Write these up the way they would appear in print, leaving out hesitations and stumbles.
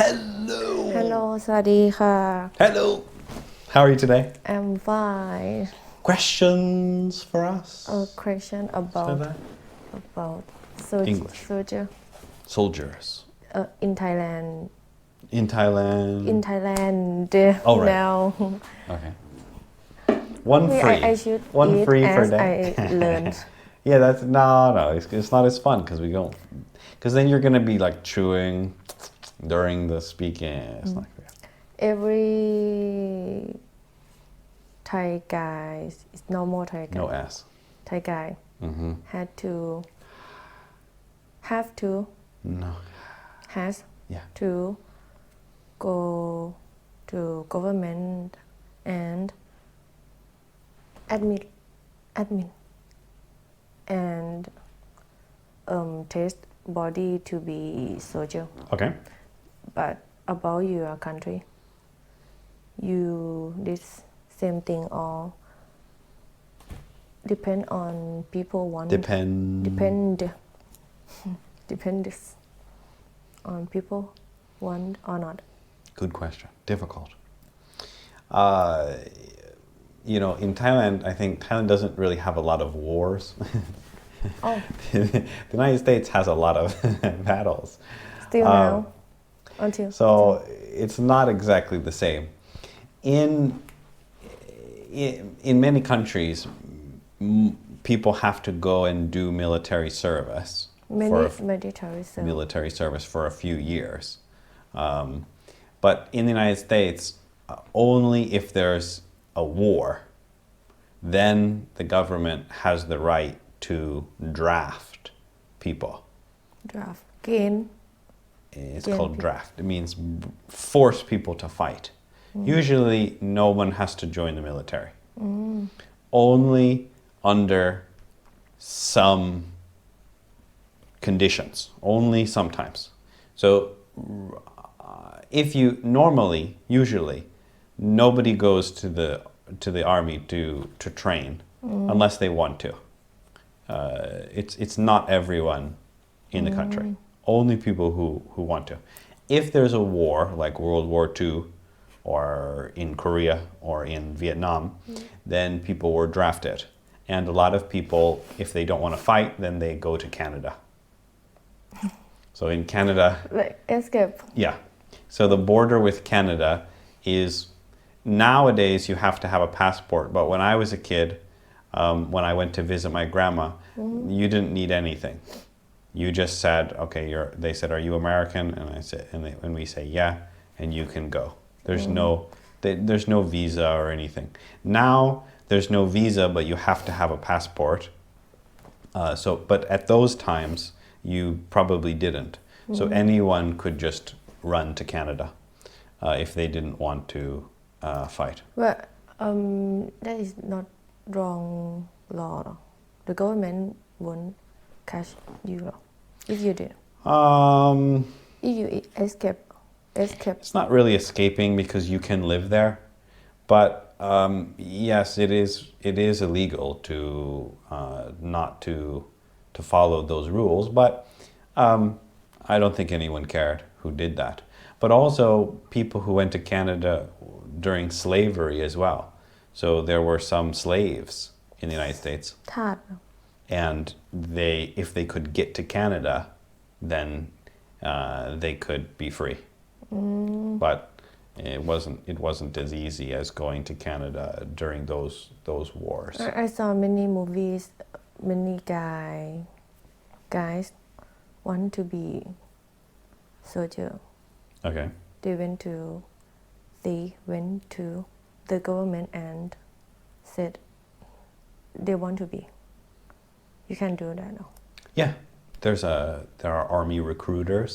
Hello. Hello สวัสดีค่ะ Hello. How are you today? I'm fine. Questions for us? A question about English. soldier Soldiers. In Thailand. In Thailand. In Thailand Oh, right. now. Okay. One free. I should One eat free per as day. I learned. Yeah, that's no. It's not as fun because we don't. Because then you're gonna be like chewing during the speaking. It's not good. Every Thai guy, it's normal Thai guy. No ass. Thai guy had to No. has Yeah. to go to government and admit and test body to be soldier. Okay. But about your country, you did same thing or depend on people want depends on people want or not. Good question. Difficult. In Thailand, I think Thailand doesn't really have a lot of wars. Oh, The United States has a lot of battles. still now until So it's not exactly the same. In many countries, people have to go and do military service. many military service. Military service for a few years. But in the United States, only if there's a war, then the government has the right to draft people. Draft gain. It's Gain called people. draft. It means force people to fight. Usually, no one has to join the military. Only under some conditions. Only sometimes. So, if you usually, nobody goes to the army to train unless they want to. It's not everyone in the country. Only people who want to. If there's a war like World War II or in Korea or in Vietnam, then people were drafted. And a lot of people, if they don't want to fight, then they go to Canada. So in Canada, Like escape. yeah. So the border with Canada is nowadays you have to have a passport. But when I was a kid, when I went to visit my grandma, you didn't need anything. You just said, okay, they said, are you American? And I said, and we say, yeah, and you can go. There's no visa or anything. Now there's no visa, but you have to have a passport. But at those times, you probably didn't. So anyone could just run to Canada if they didn't want to fight. But that is not wrong law. The government won't catch you if you did. If you escape. It's not really escaping because you can live there, but yes, it is illegal to not to follow those rules. But I don't think anyone cared who did that. But also people who went to Canada during slavery as well. So there were some slaves in the United States, ทาส and if they could get to Canada, then they could be free. But it wasn't as easy as going to Canada during those wars. I saw many movies. Many guys want to be soldier. Okay. They went to the government and said they want to be. You can do that now. Yeah, there are army recruiters,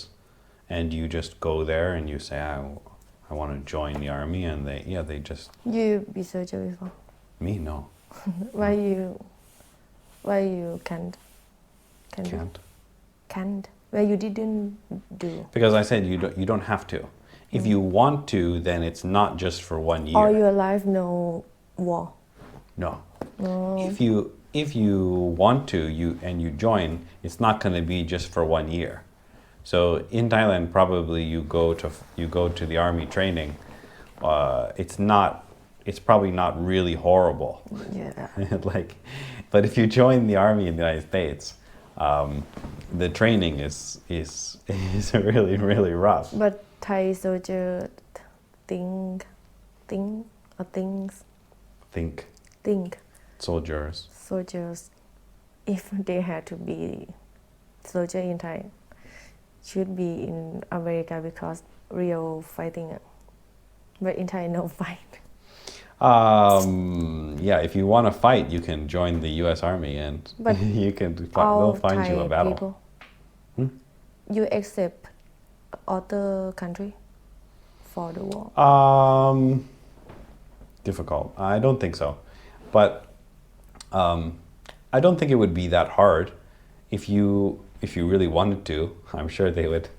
and you just go there and you say I want to join the army, and they just You be soldier before. me no Why you can't? Can't. Why you didn't do? because I said you don't have to. If you want to, then it's not just for 1 year. All your life no war. No. No. If you want to, you join, it's not going to be just for 1 year. So in Thailand, probably you go to the army training. It's probably not really horrible. Yeah. Like, but if you join the army in the United States, the training is really really rough. But Thai soldier think or think Soldiers. soldiers if they had to be soldier in Thai should be in America because real fighting. But in Thai no fight. Yeah, if you want to fight, you can join the U.S. Army and But you can all they'll find Thai you a battle. people, you accept other country for the war. Difficult. I don't think so, but I don't think it would be that hard if you really wanted to. I'm sure they would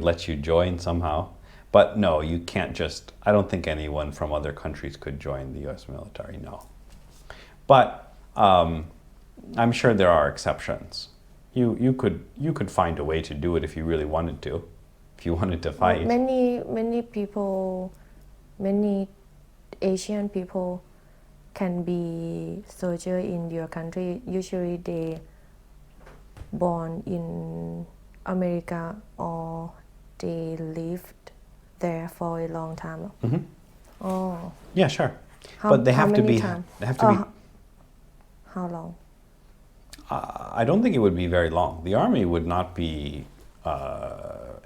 let you join somehow. But no, you can't just. I don't think anyone from other countries could join the U.S. military. No, but I'm sure there are exceptions. You could find a way to do it if you really wanted to. If you wanted to fight. Many people, many Asian people can be soldier in your country. Usually they born in America or they lived there for a long time. Oh. Yeah, sure. How, but they how have to many be. time? They have to be. How long? I don't think it would be very long. The army would not be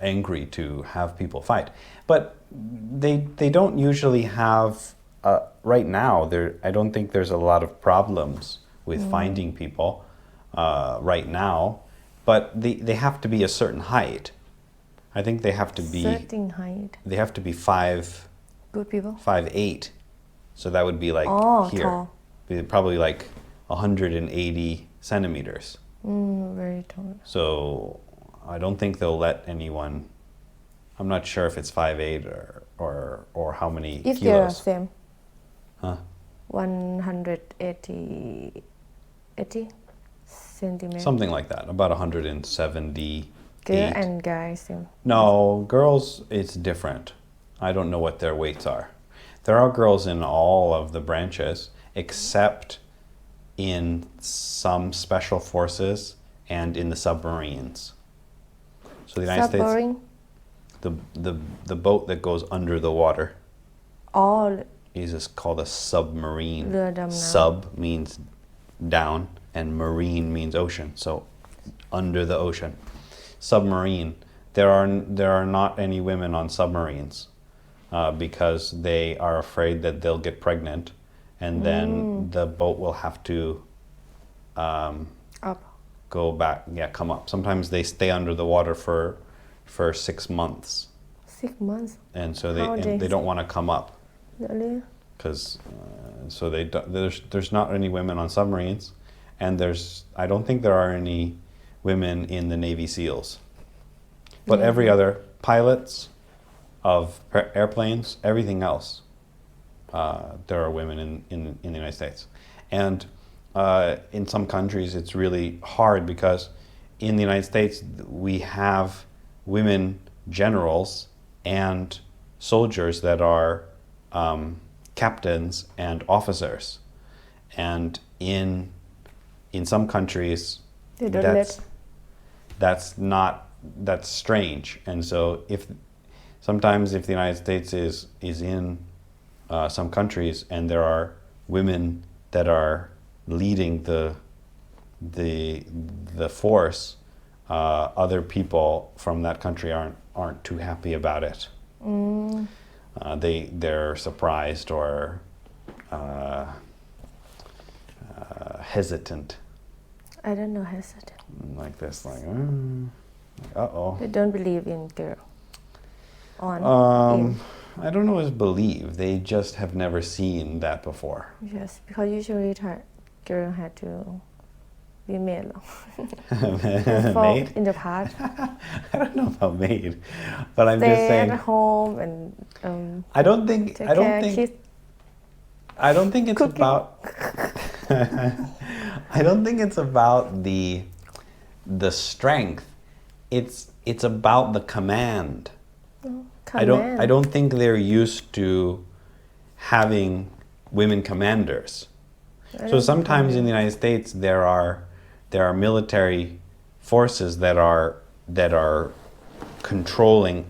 angry to have people fight, but they don't usually have. Right now, I don't think there's a lot of problems with finding people right now, but they have to be a certain height. I think they have to be. Certain height. They have to be 5'8". Good people. So that would be like here. Tall. Be probably like 180 centimeters. Very tall. So I don't think they'll let anyone. I'm not sure if it's 5'8" or how many If kilos. they're same. Huh? 180 centimeters. Something like that. About 170. Girl and guy same. No, girls, it's different. I don't know what their weights are. There are girls in all of the branches, except in some special forces and in the submarines. So the United Submarine? States, the boat that goes under the water All is called a submarine. เรือดำน้ำ Sub means down and marine means ocean. So under the ocean. Submarine. There are not any women on submarines because they are afraid that they'll get pregnant, and then the boat will have to up. go back. Yeah, come up. Sometimes they stay under the water for 6 months, 6 months. and so How they they- don't want to come up Really? because so there's not any women on submarines, and I don't think there are any women in the Navy SEALs. But every other pilots of airplanes, everything else, there are women in the United States. And in some countries, it's really hard because in the United States, we have women generals and soldiers that are captains and officers. And in some countries, They don't let. that's strange. And so sometimes if the United States is in some countries and there are women that are leading the force, other people from that country aren't too happy about it. They're surprised or hesitant. I don't know hesitant. Like this, like, uh-oh. They don't believe in girl. I don't know if believe. They just have never seen that before. Yes, because usually girl had to be made. Maid? In the past. I don't know about maid, but I'm just Stay saying. at home and I don't think. take I don't care think. kids. I don't think it's Cooking. about. I don't think it's about the strength. it's about the command. Command. I don't think they're used to having women commanders. So sometimes in the United States there are military forces that are controlling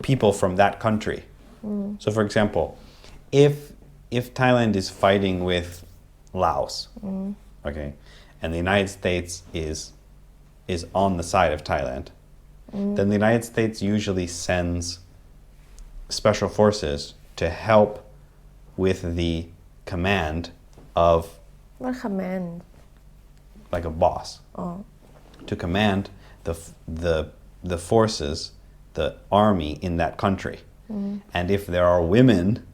people from that country. So for example, if Thailand is fighting with Laos, okay, and the United States is on the side of Thailand, then the United States usually sends special forces to help with the command of What command? like a boss. To command the forces, the army in that country. And if there are women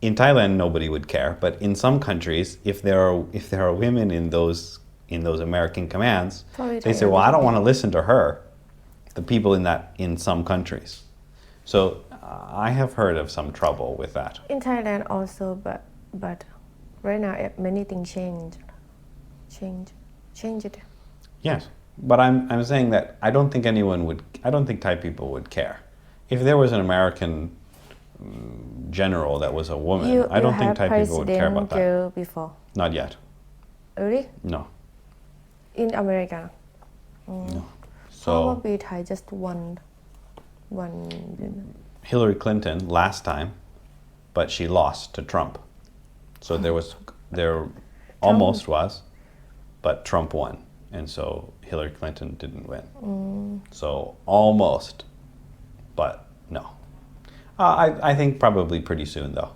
in Thailand, nobody would care, but in some countries, if there are women in those American commands, they say, well, I don't want to listen to her, the people in some countries. So I have heard of some trouble with that. In Thailand also, but right now many things changed. Yes, but I'm saying that I don't think Thai people would care. If there was an American general that was a woman, I don't think Thai people would care about that. You have president girl before? Not yet. Really? No. In America? No. Probably Thai just one. Hillary Clinton last time, but she lost to Trump. So there almost was, but Trump won, and so Hillary Clinton didn't win. So almost, but no. I think probably pretty soon though.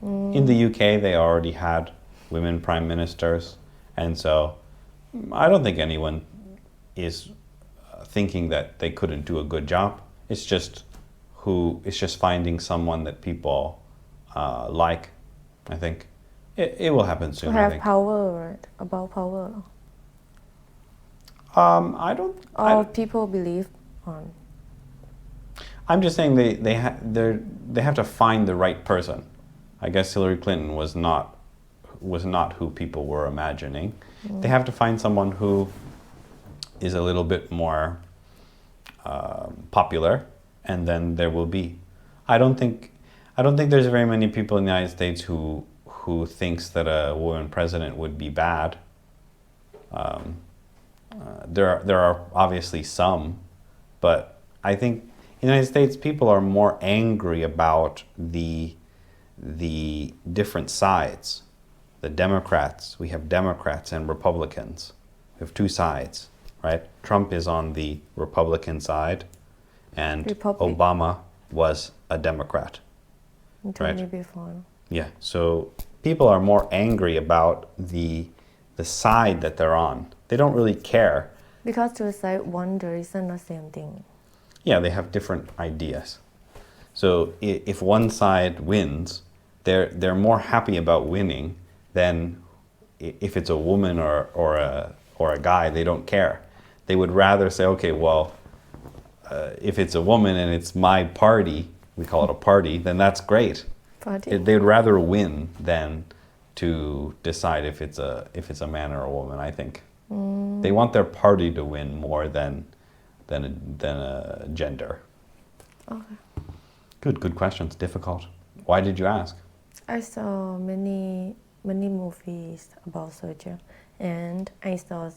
In the UK, they already had women prime ministers, and so I don't think anyone is thinking that they couldn't do a good job. It's just finding someone that people like. I think it will happen soon. To have I think. power, right? About power. I don't. Or people believe on. I'm just saying they have to find the right person. I guess Hillary Clinton was not who people were imagining. They have to find someone who is a little bit more popular, and then there will be. I don't think there's very many people in the United States who thinks that a woman president would be bad. There are obviously some, but I think in the United States people are more angry about the different sides. The Democrats, we have Democrats and Republicans. We have two sides, right? Trump is on the Republican side, and Obama was a Democrat. You told me before. Yeah, so people are more angry about the side that they're on. They don't really care. Because two sides want the reason the same thing. Yeah, they have different ideas. So if one side wins, they're more happy about winning than if it's a woman or a guy. They don't care. They would rather say, okay, well, if it's a woman and it's my party, we call it a party, then that's great. Party? They'd rather win than to decide if it's a man or a woman, I think. They want their party to win more than a gender. Okay. Good questions. Difficult. Why did you ask? I saw many movies about soldier, and I saw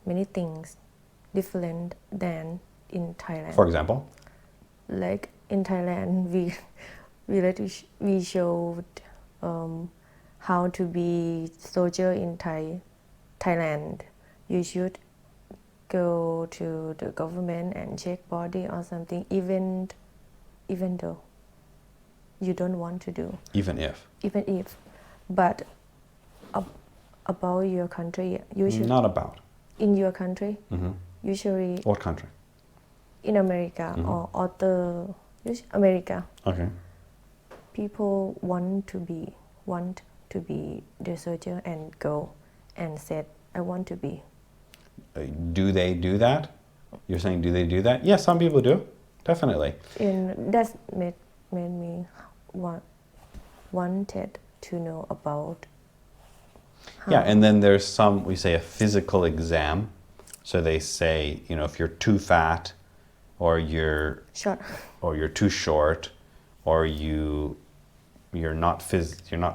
many things different than in Thailand. For example? Like in Thailand, we showed how to be soldier in Thailand. You should go to the government and check body or something, even though you don't want to do. Even if. But about your country, usually. Not about. In your country, usually. What country? In America or other America. Okay. People want to be the soldier and go and said, I want to be. Do they do that? You're saying, do they do that? Yes, some people do. Definitely. And that made me wanted to know about. Yeah, and then there's we say a physical exam So they say, if you're too fat, or you're short, or you're too short, or you're not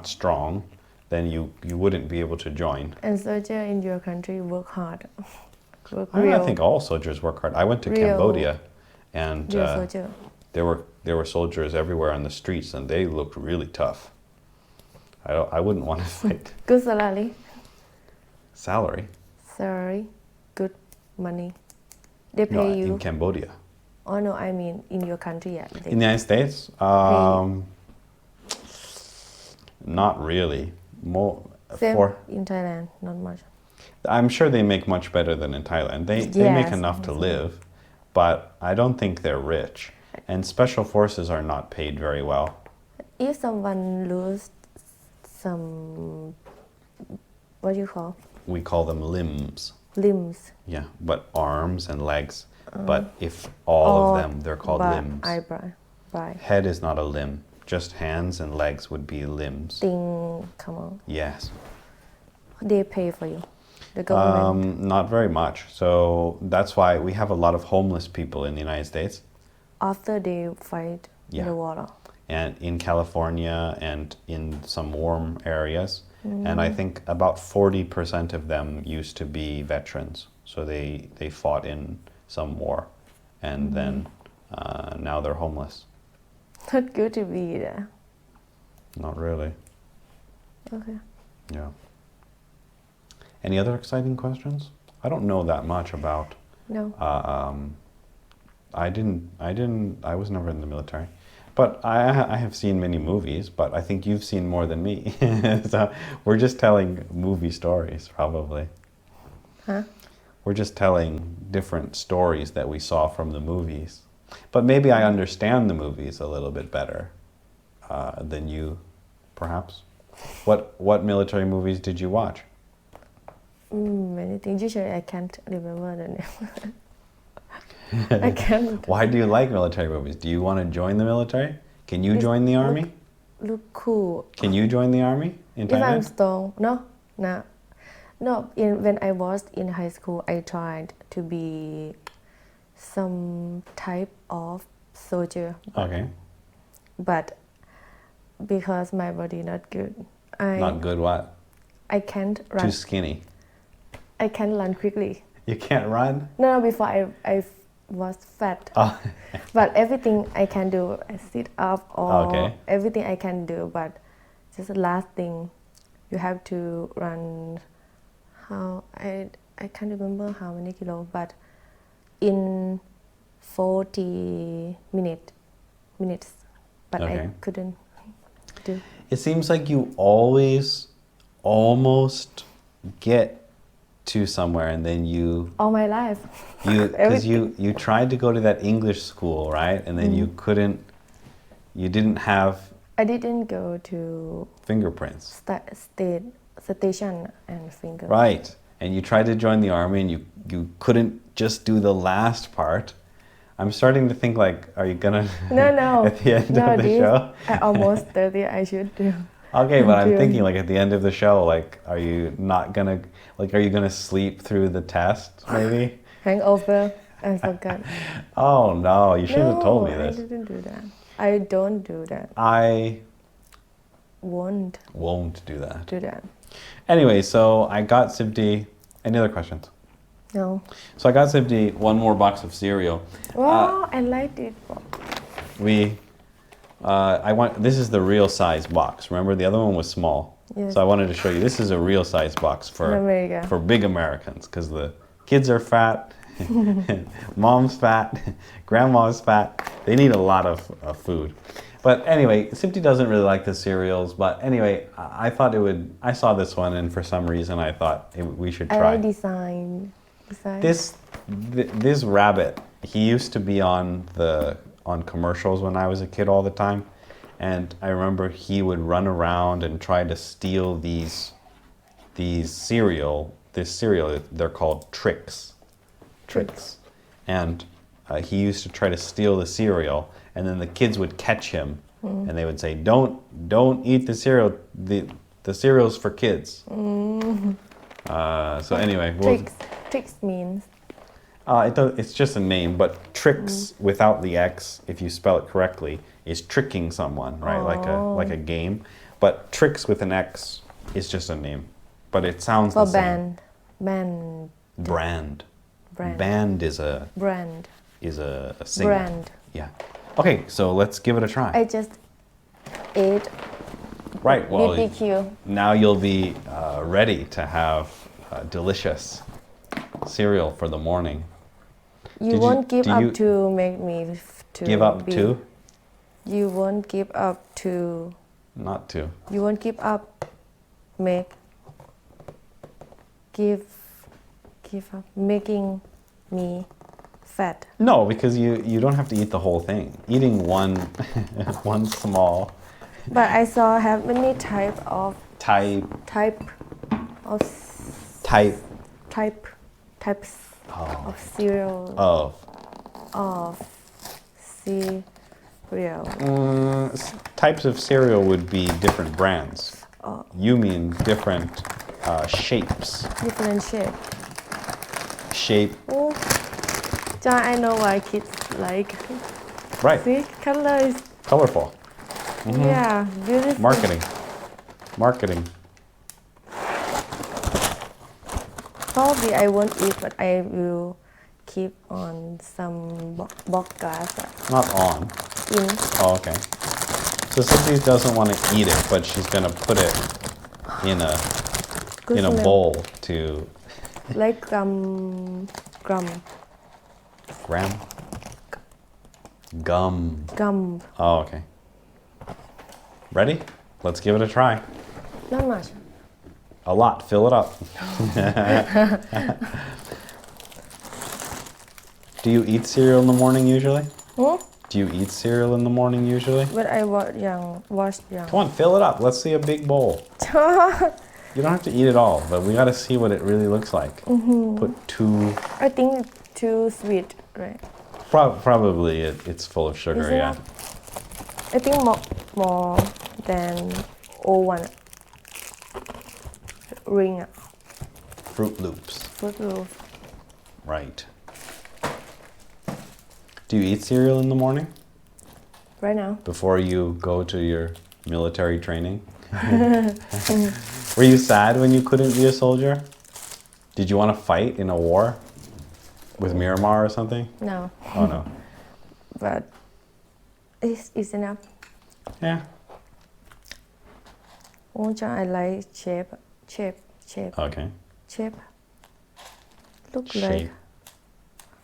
strong, then you wouldn't be able to join. And soldier in your country work hard. I think all soldiers work hard. I went to Cambodia, and there were soldiers everywhere on the streets, and they looked really tough. I wouldn't want to fight. Good salary. Salary, good money. They pay you. In Cambodia. Oh no, I mean in your country, yeah. In the United States, not really. Same in Thailand, not much. I'm sure they make much better than in Thailand. They make enough to live, but I don't think they're rich. And special forces are not paid very well. If someone lose some, what do you call? We call them limbs. Limbs. Yeah, but arms and legs. But if all of them, they're called limbs. Head is not a limb. Just hands and legs would be limbs. Come on. Yes. They pay for you. The government. Not very much. So that's why we have a lot of homeless people in the United States. After they fight in the war. And in California and in some warm areas. And I think about 40% of them used to be veterans. So they fought in some war. And then now they're homeless. Not good to be there. Not really. Okay. Yeah. Any other exciting questions? I don't know that much about. No. I was never in the military. But I have seen many movies, but I think you've seen more than me. So we're just telling movie stories, probably. Huh? We're just telling different stories that we saw from the movies. But maybe I understand the movies a little bit better than you, perhaps. What military movies did you watch? Many things. Usually I can't remember the name. I can't. Why do you like military movies? Do you want to join the military? Can you join the army? Look cool. Can you join the army in Thailand? If I'm strong, no. When I was in high school, I tried to be some type of soldier. Okay. But because my body not good, not good what? I can't run. Too skinny. I can't run quickly. You can't run? No, before I was fat. Oh. But everything I can do, I sit up or everything I can do. But just the last thing, you have to run. I can't remember how many kilos, but in 40 minutes. But I couldn't do. It seems like you always almost get to somewhere and then you all my life because you tried to go to that English school, right? And then you didn't have I didn't go to fingerprints station and fingerprints, right? And you tried to join the army and you couldn't just do the last part. I'm starting to think like, are you gonna no at the end of the show? I almost 30, I should do. Okay, but I'm thinking like at the end of the show, like, are you gonna sleep through the test maybe? Hangover, I forgot. Oh no, you should have told me this. I didn't do that. I don't do that. I won't do that. Do that. Anyway, so I got Sibdi. Any other questions? No. So I got Sibdi one more box of cereal. Wow, I liked it. This is the real size box. Remember, the other one was small. Yes. So I wanted to show you. This is a real size box for big Americans because the kids are fat, mom's fat, grandma's fat. They need a lot of food. But anyway, Sibdi doesn't really like the cereals. But anyway, I thought I saw this one, and for some reason, I thought we should try. I like design. This rabbit, he used to be on commercials when I was a kid all the time, and I remember he would run around and try to steal this cereal. They're called Trix, and he used to try to steal the cereal, and then the kids would catch him, and they would say, "Don't eat the cereal. The cereal's for kids." So anyway, Trix means It's just a name, but tricks without the X, if you spell it correctly, is tricking someone, right? Like a game. But tricks with an X is just a name. But it sounds for the same. Brand. Band is a Brand. singer. Brand. Yeah. Okay, so let's give it a try. I just ate Right. Well, BBQ. now you'll be ready to have delicious cereal for the morning. You won't give up to make me to give up be, to? You won't give up to. Not to. You won't give up. Give up making me fat. No, because you don't have to eat the whole thing. Eating one one small. But I saw have many types of Type of types of cereal. Of cereal. Types of cereal would be different brands. You mean different shapes. Different shape. Shape. Oh, John, I know why kids like. Right. See, color is Colorful. yeah beautiful. Marketing. Probably I won't eat, but I will keep on some bogas Not on. in. Oh, okay. So Cindy doesn't want to eat it, but she's gonna put it in a Good bowl to Like gum. Gum. Oh, okay. Ready? Let's give it a try. Not much. A lot. Fill it up. Do you eat cereal in the morning usually? Do you eat cereal in the morning usually? But I was young. Come on, fill it up. Let's see a big bowl. You don't have to eat it all, but we got to see what it really looks like. Put two. I think it's too sweet, right? Probably it's full of sugar, Is it? yeah. I think more than one ring. Fruit Loops. Fruit Loops. Right. Do you eat cereal in the morning? Right now? Before you go to your military training? Were you sad when you couldn't be a soldier? Did you want to fight in a war? With Myanmar or something? No. Oh, no. But it's enough. Yeah. Oh, John, I like shape. Okay. Shape. Look Shape. like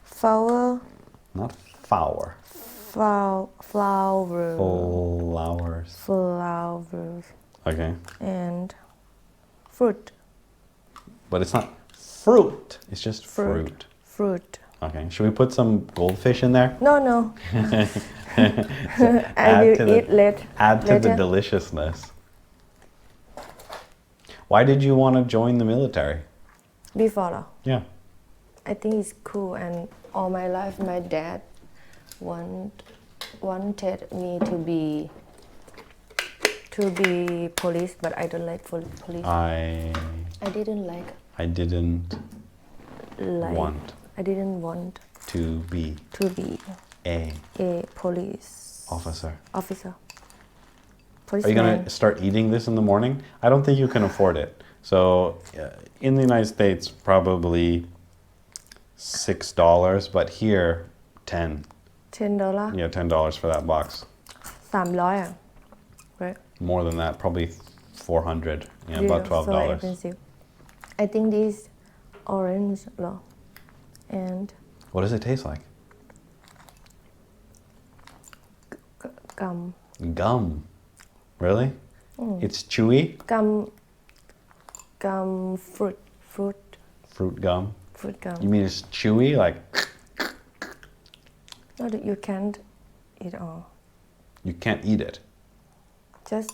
flower. Not flower. Flowers. Flowers. Okay. And fruit. But it's not fruit. It's just fruit. Fruit. Okay. Should we put some goldfish in there? No. I will eat later. Add to the deliciousness. Why did you want to join the military? Before. Yeah. I think it's cool, and all my life my dad wanted me to be police, but I don't like police. I didn't like. I didn't want. I didn't want to be a police officer. Policeman. Are you going to start eating this in the morning? I don't think you can afford it. So in the United States, probably $6, but here, $10. $10? Yeah, $10 for that box. 300 right? More than that, probably 400. Yeah, Yeah, about $12. So expensive. I think this orange and What does it taste like? gum. Gum. Really? It's chewy? Gum fruit. Fruit gum? Fruit gum. You mean it's chewy? Like... No, you can't eat all. You can't eat it? Just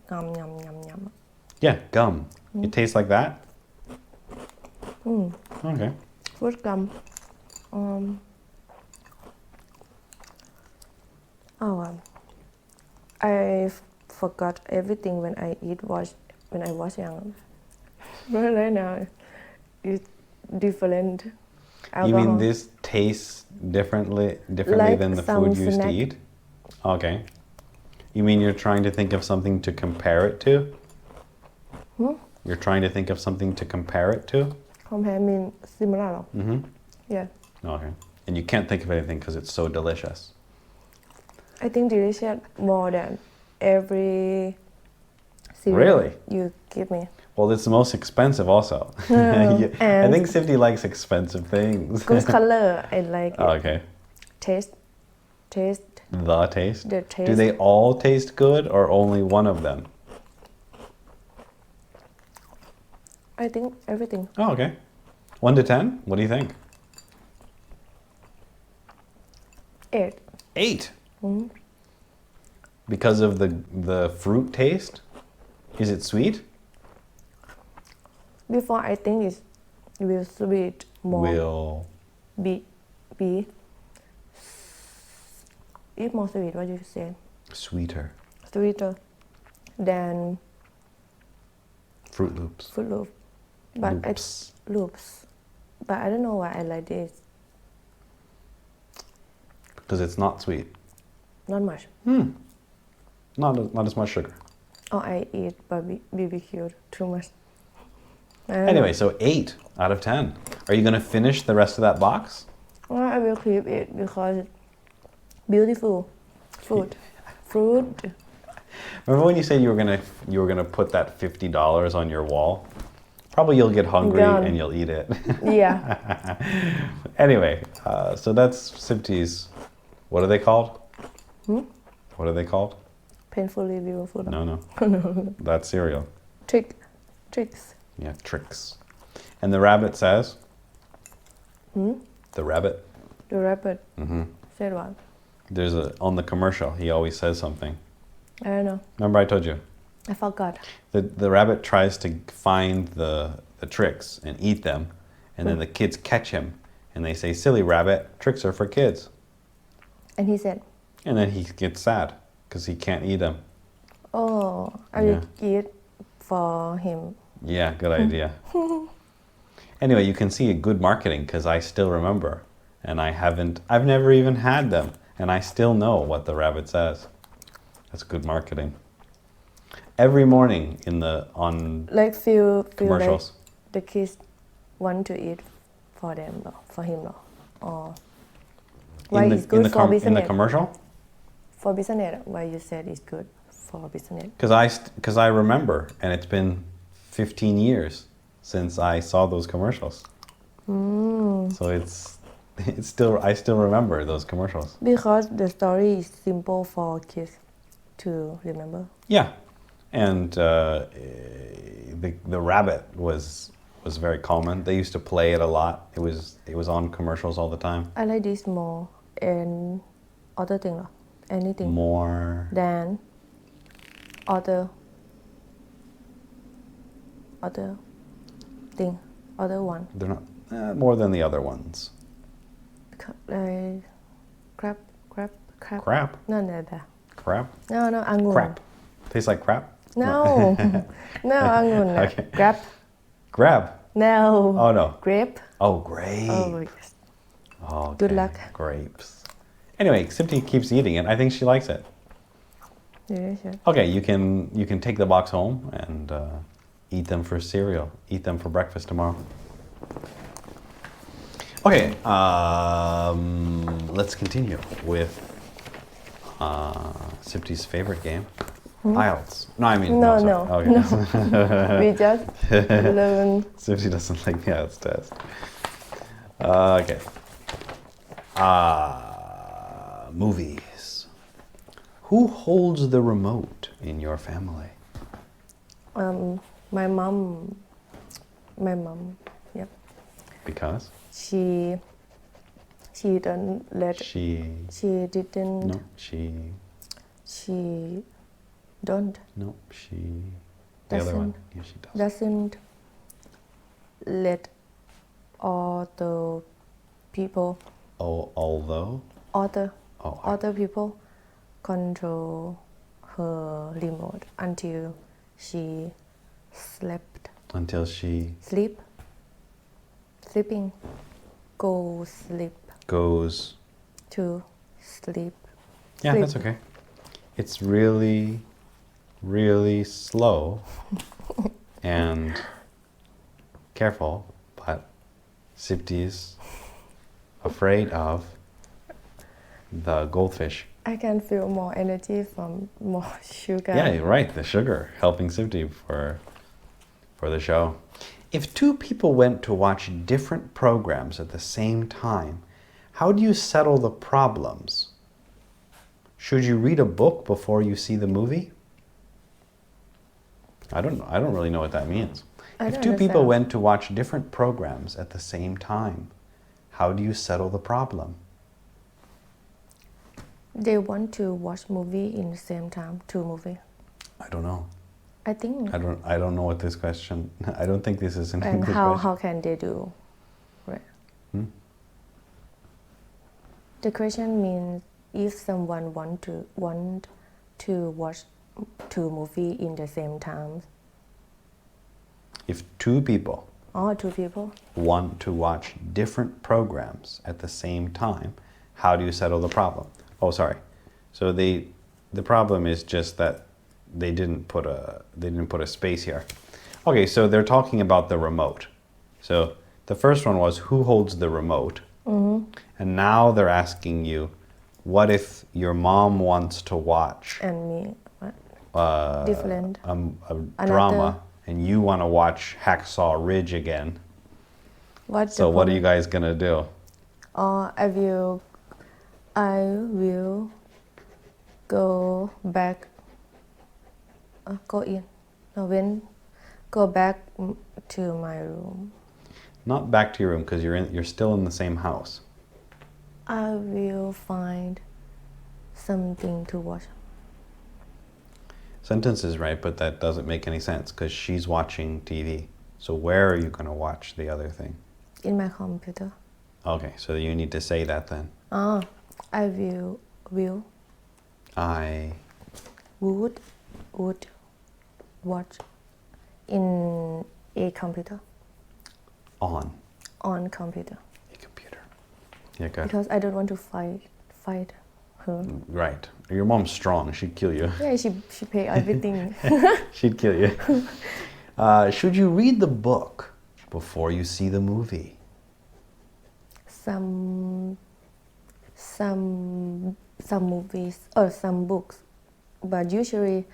gum, yum. Yeah, gum. It tastes like that? Okay. Fruit gum. I forgot everything when I when I was young. But right now, it's different. You mean alcohol. this tastes differently Like than the some food you used to snack. eat? Okay. You mean you're trying to think of something to compare it to? You're trying to think of something to compare it to? Compare mean similar หรอ Yeah. Okay. And you can't think of anything because it's so delicious. I think delicious more than every cereal Really? you give me. Well, it's the most expensive also. I think Sifty likes expensive things. Good color, I like it. Okay. Taste. The taste? The Do taste. they all taste good or only one of them? I think everything. Oh, okay. 1 to 10? What do you think? 8. 8. Because of the fruit taste? Is it sweet? Before I think it will sweet more. Will Be if more sweet, what you say? sweeter. Sweeter than Fruit Loops. Fruit Loop. But Loops. Loops. But I don't know why I like this. Because it's not sweet. Not much. Not as much sugar. Or I eat BBQ too much. Anyway, so 8 out of 10. Are you going to finish the rest of that box? Well, I will keep it because it's beautiful food. Fruit. Remember when you said you were gonna put that $50 on your wall? Probably you'll get hungry Done. and you'll eat it. Yeah. Anyway, so that's Sifty's. What are they called? What are they called? Painful review food. No. That's cereal. Tricks. Yeah, tricks. And the rabbit says? The rabbit? The rabbit. Said what? There's on the commercial, he always says something. I don't know. Remember I told you? I forgot. The rabbit tries to find the tricks and eat them, and then the kids catch him, and they say, "Silly rabbit, tricks are for kids." And he said, And then he gets sad because he can't eat them. "Oh, I will eat for him." Yeah, good idea. Anyway, you can see a good marketing because I still remember, and I've never even had them, and I still know what the rabbit says. That's good marketing. Every morning on Like feel commercials. like the kids want to eat for them, for him, or why it's good for in the business? commercial? For business, why you said it's good for business? Because I remember, and it's been 15 years since I saw those commercials. So I still remember those commercials. Because the story is simple for kids to remember. Yeah, and the rabbit was very common. They used to play it a lot. It was on commercials all the time. I like this more and other thing, anything More than other thing, other one. they're not more than the other ones. Like crap. Crap. No. Crap. No, angun. Crap. Tastes like crap. No, no, angun. Okay. Grab. No. Oh no. Grape. Oh, grape. Oh yes. Okay. Good luck. Grapes. Anyway, Sifty keeps eating it. I think she likes it. Delicious. Okay, you can take the box home and eat them for cereal. Eat them for breakfast tomorrow. Okay, let's continue with Sifty's favorite game, IELTS. No, I mean No. sorry. Okay. No. We just learn. Sifty doesn't like the IELTS test. Okay. Movies. Who holds the remote in your family? My mom. Yep. Because She don't let. She didn't. No, she don't. No, she. The other one. Yeah, she does. Doesn't let other people. Oh, although. Other people control her remote until she slept. Until she. Sleeping. go sleep Goes. to sleep. Yeah, Sleep. that's okay. It's really, really slow and careful, but Sipti is afraid of the goldfish. I can feel more energy from more sugar. Yeah, you're right. The sugar helping Sipti for the show. If two people went to watch different programs at the same time, how do you settle the problems? Should you read a book before you see the movie? I don't really know what that means. If two people went to watch different programs at the same time, how do you settle the problem? They want to watch movie in the same time, two movie. I don't know. I think. I don't know what this question. I don't think this is an And English how question. can they do? Right. The question means if someone want to watch two movie in the same time. If two people Two people. want to watch different programs at the same time, how do you settle the problem? Oh, sorry. So the problem is just that they didn't put a space here. Okay, so they're talking about the remote. So the first one was who holds the remote? And now they're asking you, what if your mom wants to watch And me. What? Different. a drama and you want to watch Hacksaw Ridge again? So what are you guys gonna do? I will go back. Go back to my room. Not back to your room because you're still in the same house. I will find something to watch. Sentence is right, but that doesn't make any sense because she's watching TV. So where are you going to watch the other thing? In my computer. Okay, so you need to say that then. I will. I would watch in a computer. On Computer. a computer. Yeah, good. Because I don't want to fight her. Right. Your mom's strong. She'd kill you. Yeah, she pay everything. She'd kill you. Should you read the book before you see the movie? Some movies or some books, but usually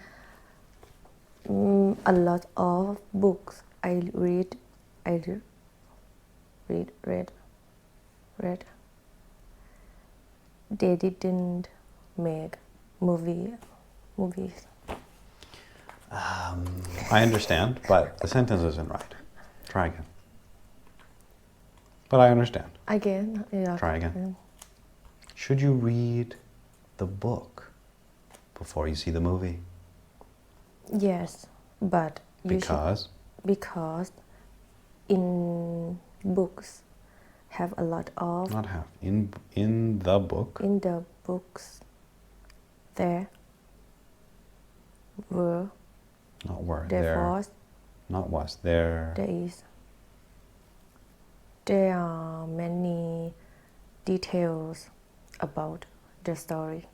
a lot of books I read. They didn't make movies. I understand, but the sentence isn't right. Try again. But I understand. Again, yeah. Try again. Should you read the book before you see the movie? Yes, but Because? Because in books have a lot of. Not have. In the book. In the books, there were. Not were. There was. Not was. There. There is. There are many details about the story.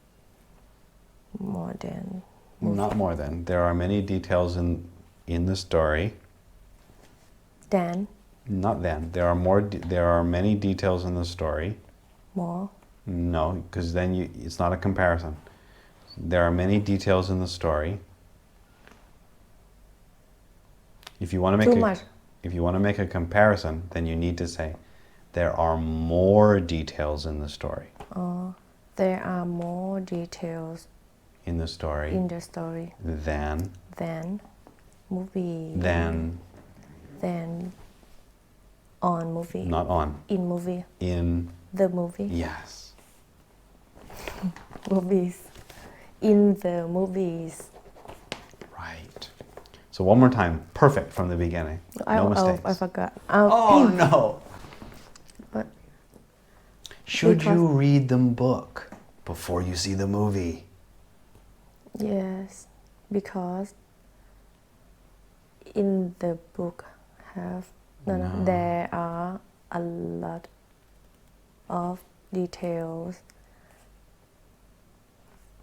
More than. Not more than. There are many details in the story. Than. Not then. There are many details in the story. More. No, because then it's not a comparison. There are many details in the story. If you want to make a comparison, then you need to say there are more details in the story. There are more details in the story. Than movie. Than on movie. Not on. In movie. In the movie. Yes. Movies. In the movies. Right. So one more time. Perfect from the beginning. No mistakes. I forgot. Oh no. But should you read the book before you see the movie? Yes, because in the book there are a lot of details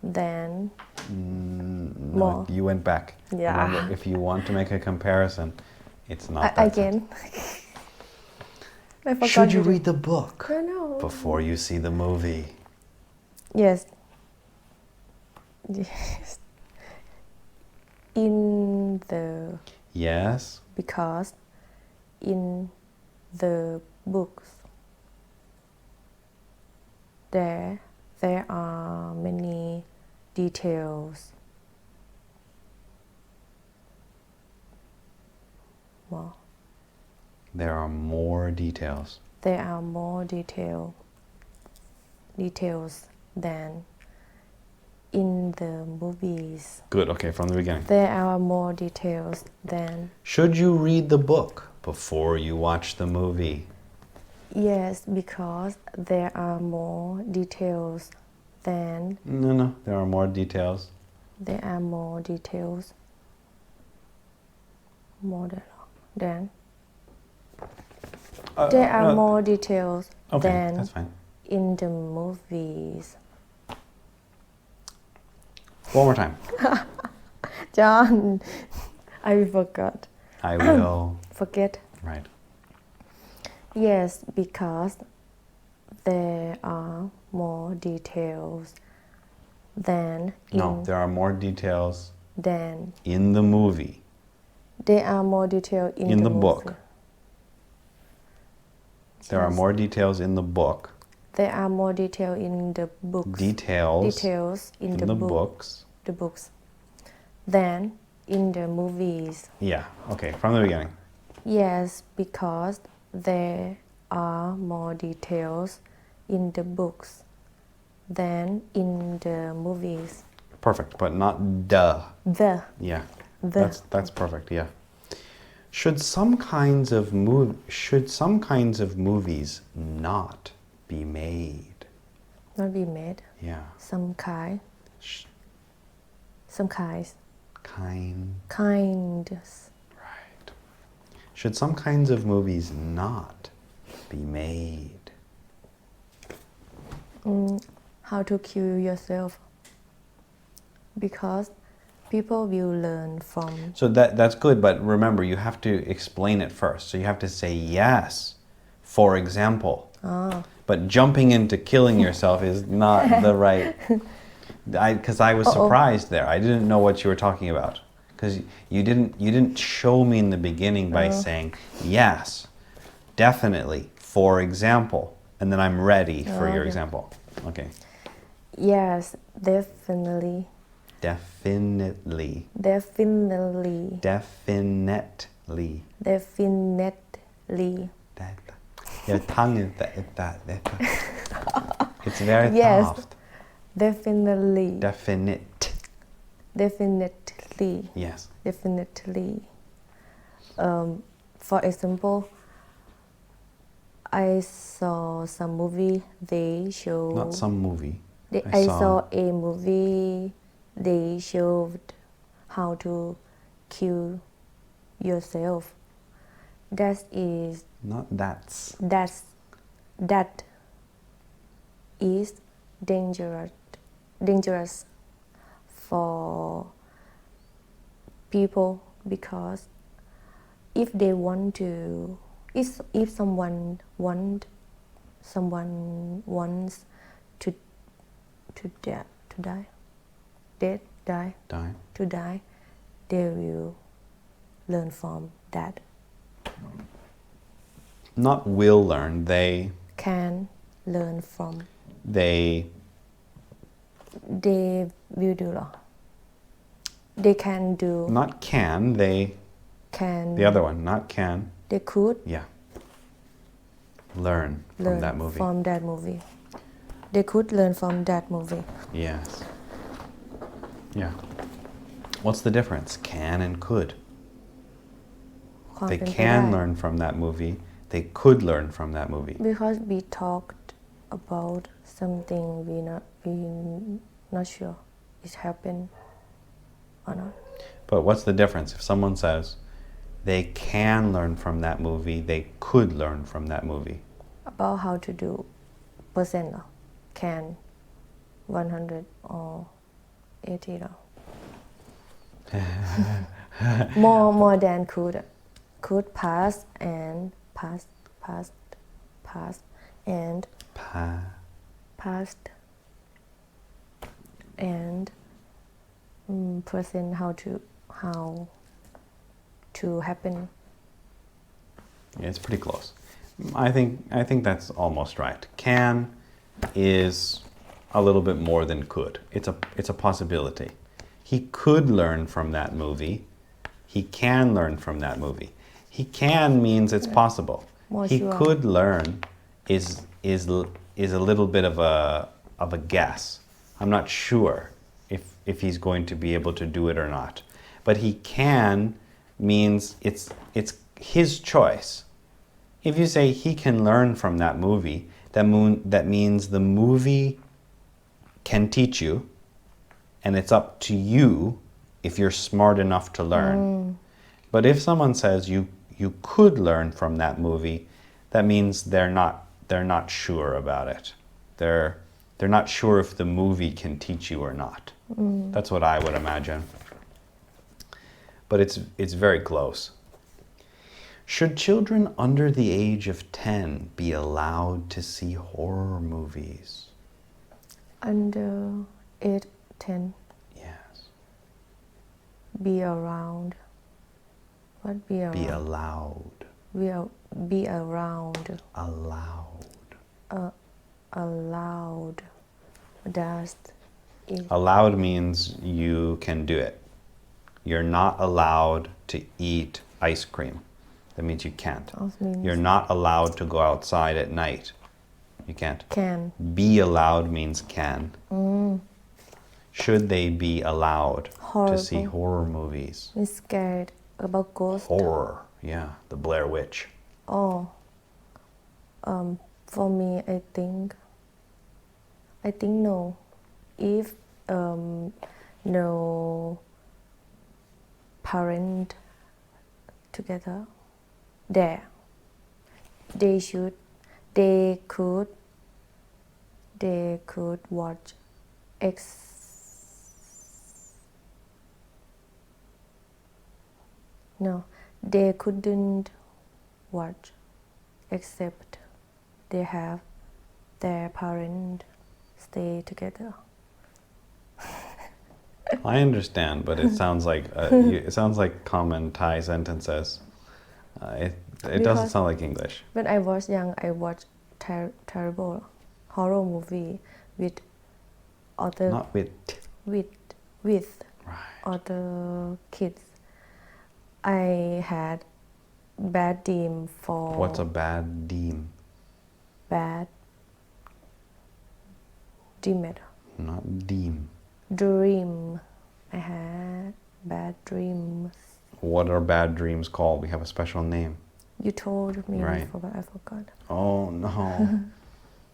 than No, more. you went back. Yeah. Remember, if you want to make a comparison, it's not that Again. I forgot Should you to do- read the book No. before you see the movie? Yes. Yes. In the Yes. because in the books there are many details. More. There are more details. There are more details than in the movies. Good, okay, from the beginning. There are more details than Should you read the book before you watch the movie? yes, because there are more details than No, there are more details. there are more details more than there are more details Okay, than that's fine. in the movies. One more time. John, I forgot. I will. Forget. Right. Yes, because there are more details than No, there are more details than in the movie. there are more details In the movie. book. There are Yes. more details in the book. There are more details in the books. Details in in the, the book, books. the books than in the movies. Yeah, okay, from the beginning. Yes, because there are more details in the books than in the movies. Perfect, but not duh. The Yeah. The. That's perfect, yeah. Should some kinds of movies not be made? not be made. Yeah. Some kinds. Kinds. Right. Should some kinds of movies not be made? How to kill yourself? Because people will learn from. So that's good, but remember, you have to explain it first. So you have to say yes, for example. But jumping into killing yourself is not the right. Because I was surprised there. I didn't know what you were talking about. Because you didn't show me in the beginning by saying yes, definitely, for example, and then I'm ready for your okay. example. Okay. Yes, definitely. Definitely. Definitely. Definitely. Definitely. Your tongue is that. It's very Yes. soft. Definitely. Definite. Definitely. Yes. Definitely. For example, I saw some movie. They show. Not some movie. I saw a movie. They showed how to kill yourself. That is. Not that's. That is dangerous for people because if they want to, if someone wants to die, they will learn from that. Not will learn. They Can learn from. They will do. They can do. not can. They Can. the other one. Not can. They could Yeah. Learn from learn that movie. from that movie. They could learn from that movie. Yes. Yeah. What's the difference? Can and could. ความ They เป็นไป can ได้ learn from that movie. They could learn from that movie. Because we talked about something we not sure it happened or not. But what's the difference? If someone says they can learn from that movie, they could learn from that movie. About how to do percent เหรอ can 100 or 80เหรอ more than could pass and passed and passed and percent how to happen. Yeah, it's pretty close. I think that's almost right. Can is a little bit more than could. It's a possibility. He could learn from that movie. He can learn from that movie. He can means it's possible. He could learn is a little bit of a guess. I'm not sure if he's going to be able to do it or not. But he can means it's his choice. If you say he can learn from that movie, that means the movie can teach you, and it's up to you if you're smart enough to learn. But if someone says you could learn from that movie, that means they're not sure about it. They're not sure if the movie can teach you or not. That's what I would imagine. But it's very close. Should children under the age of 10 be allowed to see horror movies? Under 8, 10. Yes. Be around. What be around? Be allowed. Be around. Allowed. Allowed. Does it? Allowed means you can do it. You're not allowed to eat ice cream. That means you can't. You're not allowed to go outside at night. You can't. Can. Be allowed means can. Should they be allowed to see horror movies? I'm scared about ghosts. Horror, yeah, the Blair Witch. Oh. For me, I think no. If no parent together there, they could watch no, they couldn't watch except they have their parent stay together. I understand, but it sounds like common Thai sentences. It doesn't sound like English. When I was young, I watched terrible horror movie with other Not with. with Right. other kids. I had bad dream for What's a bad dream? bad dream. Not dream. Dream. I had bad dreams. What are bad dreams called? We have a special name. You told me Right. before, but I forgot. Oh no.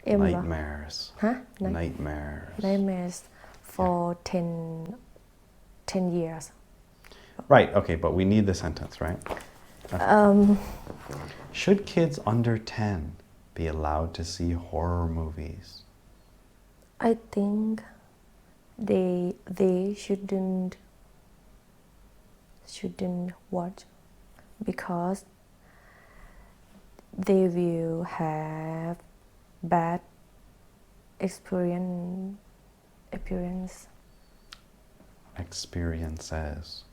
M เหรอ Nightmares. Huh? Nightmares. Nightmares for 10 years. Right, okay, but we need the sentence, right? Should kids under 10 be allowed to see horror movies? I think they shouldn't watch because they will have bad experiences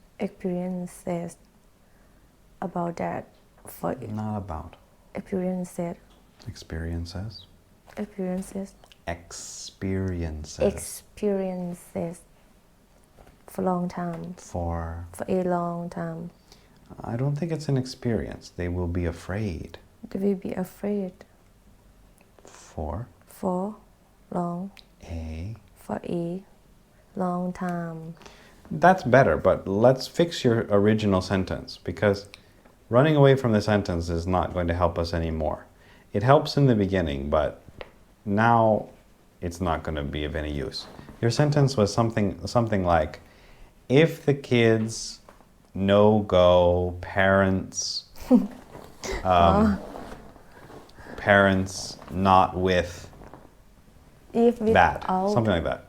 about that. For Not about. experiences for long time. For For a long time. I don't think it's an experience. They will be afraid. They will be afraid For long a for a long time. That's better, but let's fix your original sentence because running away from the sentence is not going to help us anymore. It helps in the beginning, but now it's not going to be of any use. Your sentence was something like, if the kids no-go parents parents not with if bad. without Something like that.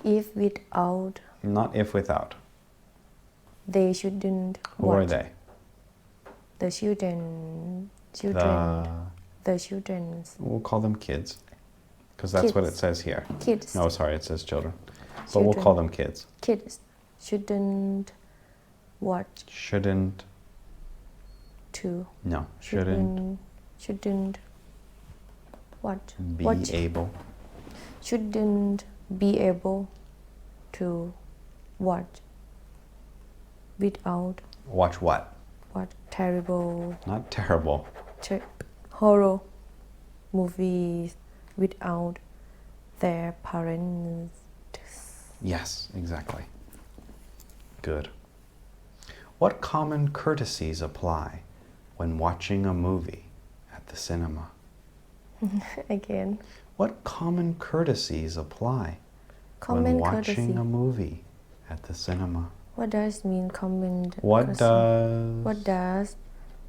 if without Not if without. they shouldn't Who are watch. they? The children We'll call them kids. Because that's what it Kids. says here. kids No, sorry, it says children. But we'll call them kids. kids shouldn't watch Shouldn't. to No, shouldn't what be watch able. shouldn't be able to watch without Watch what? what terrible Not terrible. horror movies without their parents. Yes, exactly. Good. What common courtesies apply when watching a movie at the cinema? Again, What common courtesies apply when common watching courtesy. a movie at the cinema? What does mean common What courtesy? does What does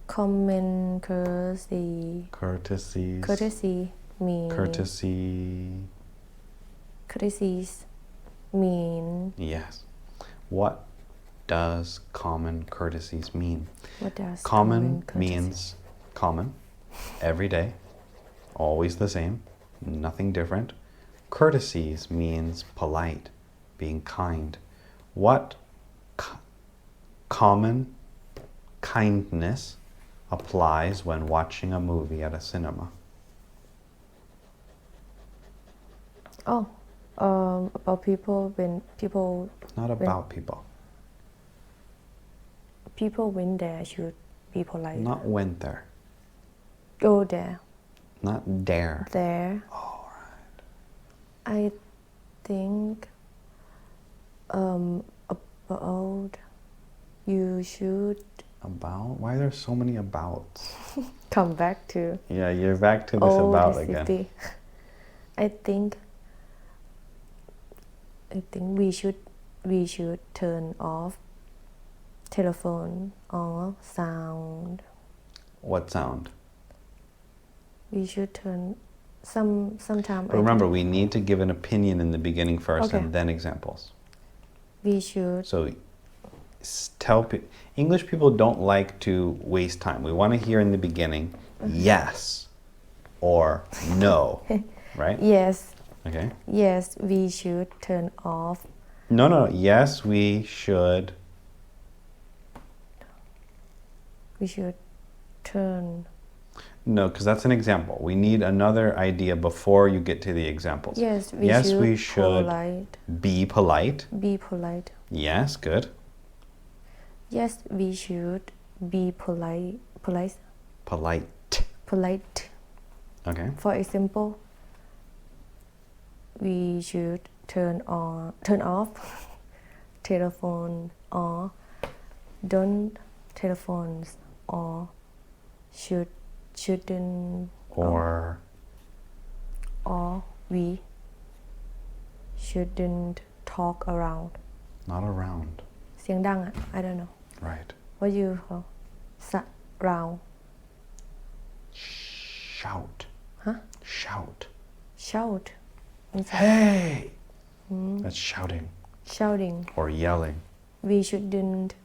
common courtesy courtesies mean? Courtesies mean. Yes. What does common courtesies mean? What does Common courtesy means common, every day, always the same, nothing different. Courtesies means polite, being kind. What common kindness applies when watching a movie at a cinema? About people when people Not about people. when there should be polite. Not went there. Go there. Not dare. There. All right. I think about you should About? Why are there so many abouts? come back to Yeah, you're back to this old about city. again. I think we should turn off telephone or sound. What sound? We should turn sometime. But remember, we need to give an opinion in the beginning first Okay. and then examples. We should. So English people don't like to waste time. We want to hear in the beginning yes or no, right? Yes. Okay. Yes, we should turn off. No. Yes, we should. We should turn. No, because that's an example. We need another idea before you get to the examples. Yes, Yes, we should polite. be polite. Be polite. Yes, good. Yes, we should be polite. Polite. Polite. Okay. For example, we should turn off telephone or don't telephones or shouldn't Or or we shouldn't talk around. not around. เสียงดังอ่ะ I don't know Right. what you call surround. Shout. Huh? Shout. Shout. Hey! That's shouting Shouting. or yelling. We shouldn't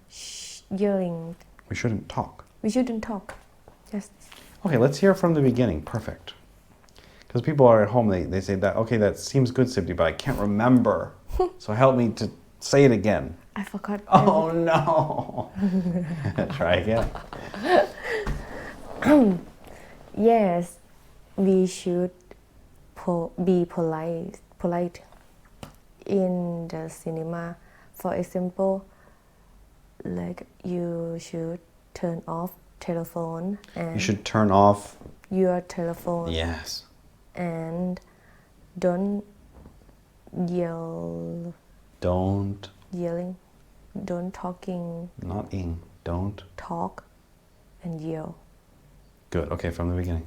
yelling. We shouldn't talk. We shouldn't talk. Yes. Okay, let's hear from the beginning. Perfect. Because people are at home, they say that, okay, that seems good, Sibdi, but I can't remember. So help me to say it again. I forgot. Oh no! Try again. Yes, we should be polite in the cinema. For example, like you should turn off telephone and You should turn off. your telephone Yes. and don't yelling, don't talking, Not ing. Don't. talk and yell. Good. Okay, from the beginning.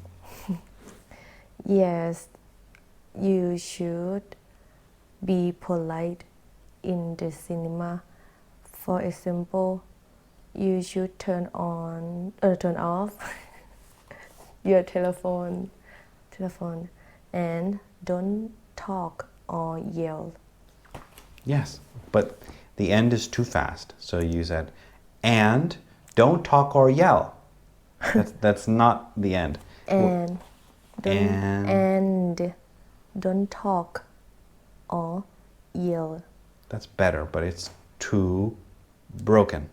Yes, you should be polite in the cinema. For example, you should turn off your telephone and don't talk or yell. Yes, but the end is too fast. So you said, and don't talk or yell. That's not the end. And don't talk or yell. That's better, but it's too broken,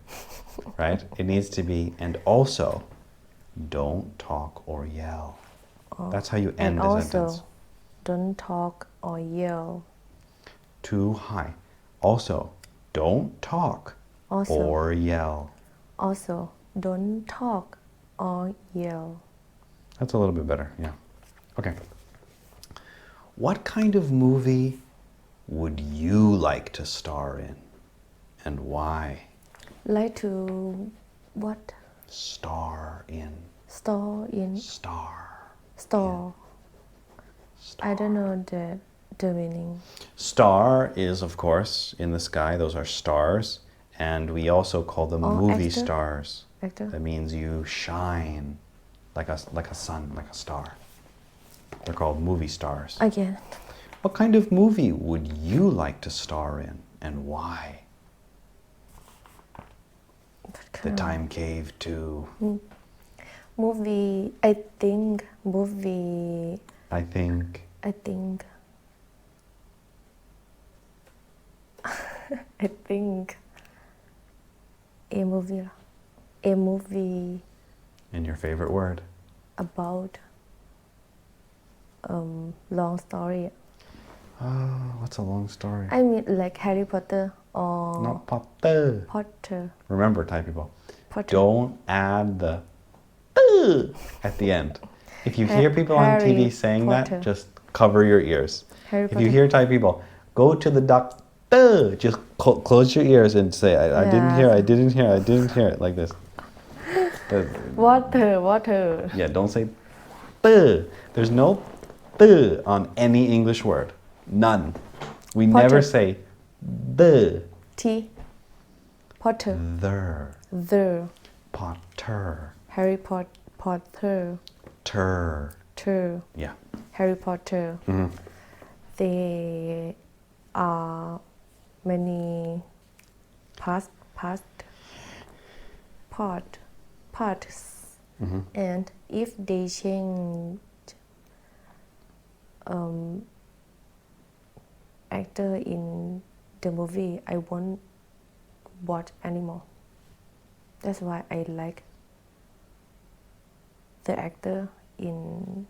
right? It needs to be, and also, don't talk or yell. That's how you end a sentence. Don't talk or yell. Too high. Also, don't talk or yell. Also, don't talk or yell. That's a little bit better, yeah. Okay. What kind of movie would you like to star in, and why? Like to what? Star in. Store in. Star. Store. Star. I don't know the meaning. Star is, of course, in the sky. Those are stars. And we also call them movie actor? stars. Actor? That means you shine like a sun, like a star. They're called movie stars. Again. What kind of movie would you like to star in, and why? The Time Cave 2. Movie. I think movie. I think. I think a movie And your favorite word? about long story. What's a long story? I mean like Harry Potter or Not Potter. Potter. Remember, Thai people, Potter. don't add the at the end. If you hear people on Harry TV saying Potter. that, just cover your ears. Harry If you Potter. hear Thai people, go to the doctor, just close your ears and say, I didn't hear, it, like this. Water. Yeah, don't say the. There's no the on any English word. None. We Potter. never say the. T. Potter. The. Potter. Harry Potter. Ter. Yeah. Harry Potter. There are many parts, and if they change actor in the movie, I won't watch anymore. That's why I like the actors in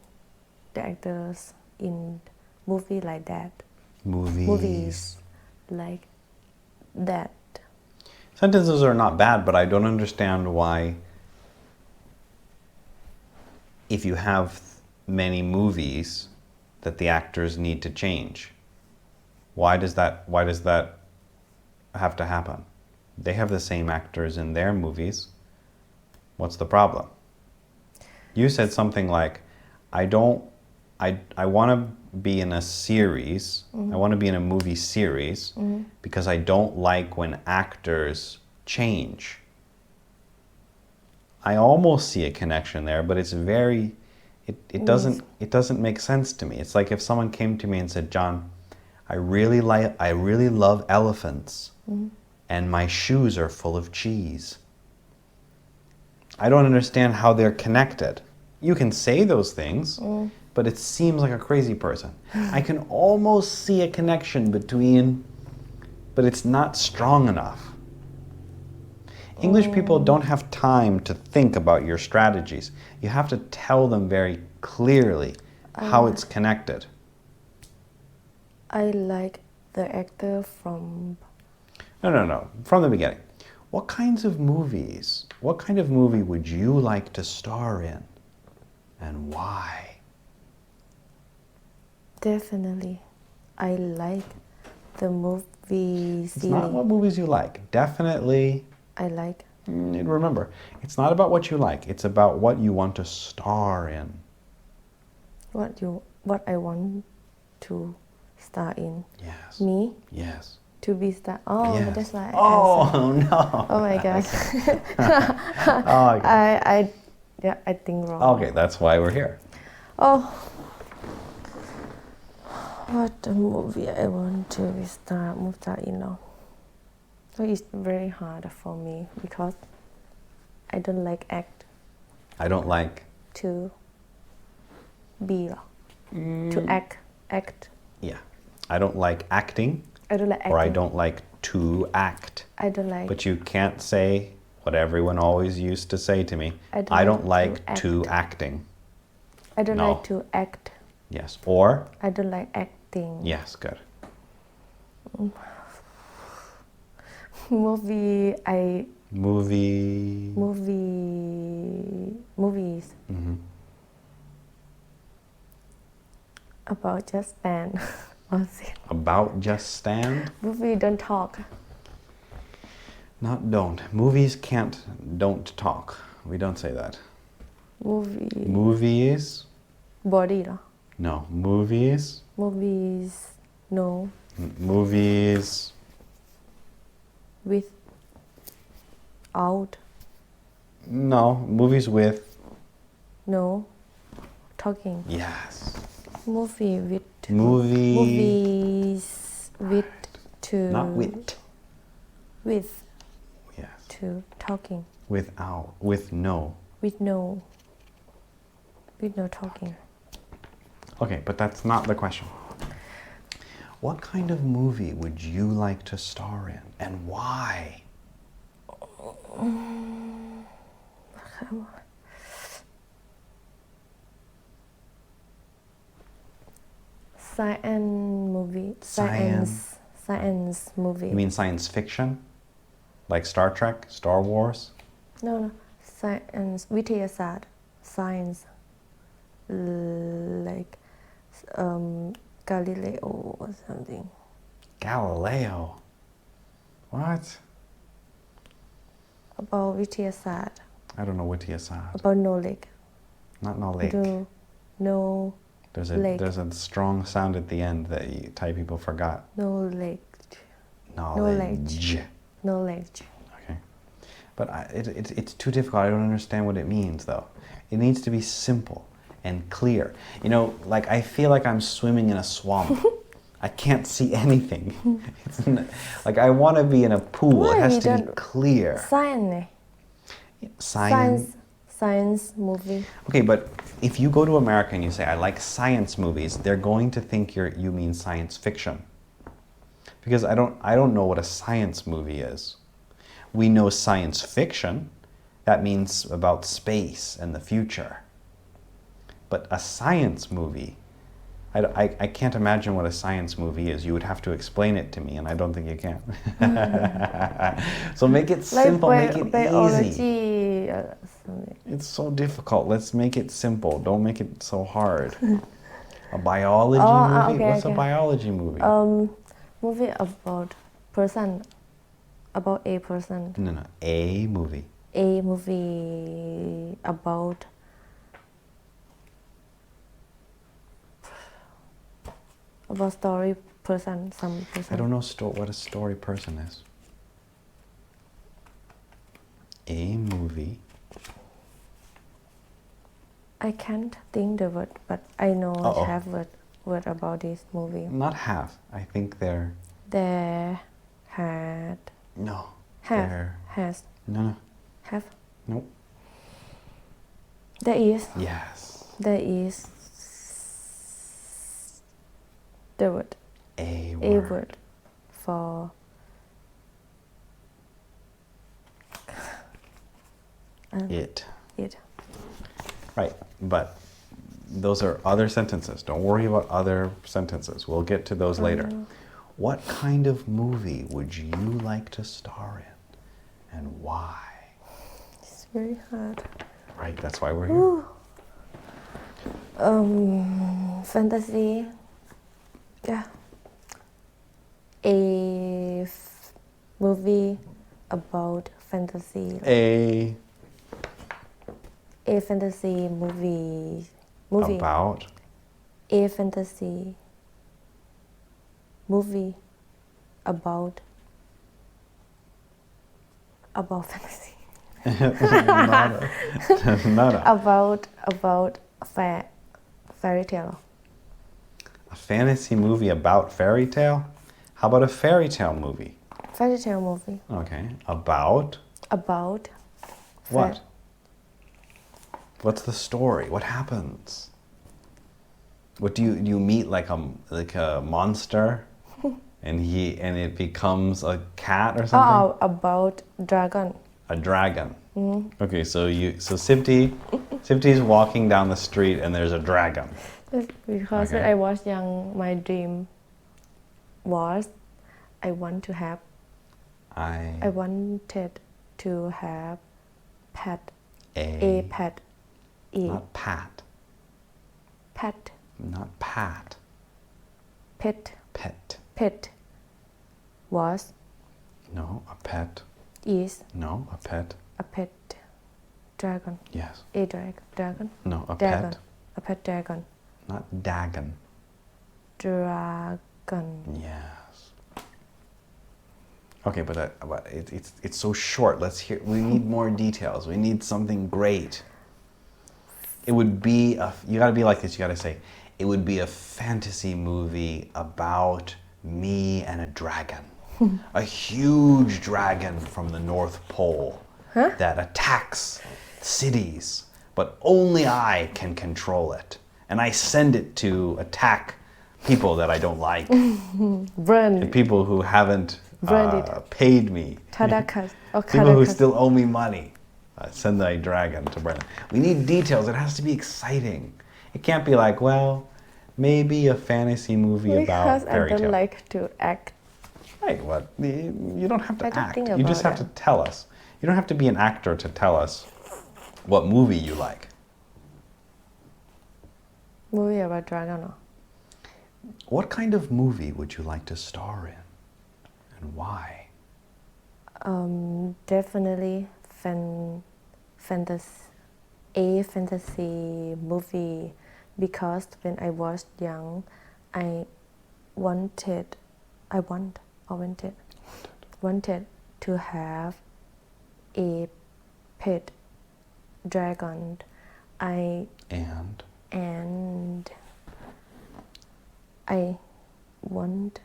movie like that. Movies like that. Sentences are not bad, but I don't understand why, if you have many movies, that the actors need to change. Why does that have to happen? They have the same actors in their movies. What's the problem? You said something like, I want to be in a series, I want to be in a movie series because I don't like when actors change. I almost see a connection there, but it's very, it doesn't make sense to me. It's like if someone came to me and said, John, I really love elephants and my shoes are full of cheese. I don't understand how they're connected. You can say those things, but it seems like a crazy person. I can almost see a connection between, but it's not strong enough. English people don't have time to think about your strategies. You have to tell them very clearly how it's connected. I like the actor from... No. From the beginning. What kind of movie would you like to star in? And why? Definitely. I like the movie series. It's not what movies you like. Definitely. I like. Remember, it's not about what you like. It's about what you want to star in. What I want to star in. Yes. Me? Yes. To be star. Oh, Yes. that's why. No. Oh my gosh. Okay. I think wrong. Okay, that's why we're here. Oh. What a movie I want to move star in now. So it's very hard for me because I don't like act. I don't like. To be to act. Yeah. I don't like acting. I don't like acting. Or I don't like to act. I don't like. But you can't say what everyone always used to say to me. I don't like to acting. I don't No. like to act. Yes. Or? I don't like acting. Yes, good. Movies. Mm-hmm. About just stand. About just stand? Movie don't talk. Not don't. Movies don't talk. We don't say that. Movies? Body เหรอ No. Movies? No. Movies. Without. No. Movies with. No. Talking. Yes. Movie with. Movies with to. Not wit. With Yes. to talking. Without. With no. With no talking. Okay, but that's not the question. What kind of movie would you like to star in, and why? Science movie. Science movie. You mean science fiction? Like Star Trek, Star Wars? No. Science วิทยาศาสตร์ Science like Galileo or something. Galileo? What? About วิทยาศาสตร์ I don't know what you said. About knowledge. Not knowledge. No. There's a strong sound at the end that Thai people forgot. Knowledge. Knowledge. Okay. But it's too difficult. I don't understand what it means, though. It needs to be simple and clear. You know, like I feel like I'm swimming in a swamp. I can't see anything. Like I want to be in a pool. It has to be clear. Science movie. Okay, but if you go to America and you say, I like science movies, they're going to think you mean science fiction. Because I don't know what a science movie is. We know science fiction. That means about space and the future. But a science movie, I can't imagine what a science movie is. You would have to explain it to me, and I don't think you can. So make it simple, make it easy. It's so difficult. Let's make it simple. Don't make it so hard. A biology movie? Okay, What's a biology movie? Movie about person. About a person. No. A movie. A movie about story person, some person. I don't know what a story person is. A movie. I can't think the word, but I know I have word about this movie. Not have. I think they're. There had. No. Have. They're. Has. No. Have. Nope. There is. Yes. There is. The word. A word for. It. It. Right, but those are other sentences. Don't worry about other sentences. We'll get to those later. What kind of movie would you like to star in, and why? It's very hard. Right, that's why we're here. Fantasy. Yeah. A movie about fantasy. A fantasy movie. About? A fantasy movie about fantasy. Not a. About fairy tale. A fantasy movie about fairy tale? How about a fairy tale movie? Fairy tale movie. Okay. About? What? What's the story? What happens? What do you meet like a monster and it becomes a cat or something? About dragon. A dragon. Okay, so Sifty's walking down the street and there's a dragon. Because when I was young, my dream was I wanted to have pet. A pet. Not pat. Pet. Not pat. Pet. Pet. Pet. Was. No, a pet. Is. No, a pet. A pet. Dragon. Yes. A dragon. No, a Dragon. pet. A pet dragon. Not dagon. Dragon. Yes. Okay, but it's so short. Let's hear. We need more details. We need something great. It would be you gotta be like this. You gotta say, it would be a fantasy movie about me and a dragon. A huge dragon from the North Pole that attacks cities, but only I can control it. And I send it to attack people that I don't like. Brand. And people who haven't paid me. Or People who still owe me money. Send the dragon to Brennan. We need details. It has to be exciting. It can't be like, well, maybe a fantasy movie about fairy tale. Because I don't like to act. Right, what? You don't have to act. Think You just have to tell us. You don't have to be an actor to tell us what movie you like. Movie about dragon. What kind of movie would you like to star in? And why? Definitely fantasy movie, because when I was young, I wanted to have a pet dragon. And I wanted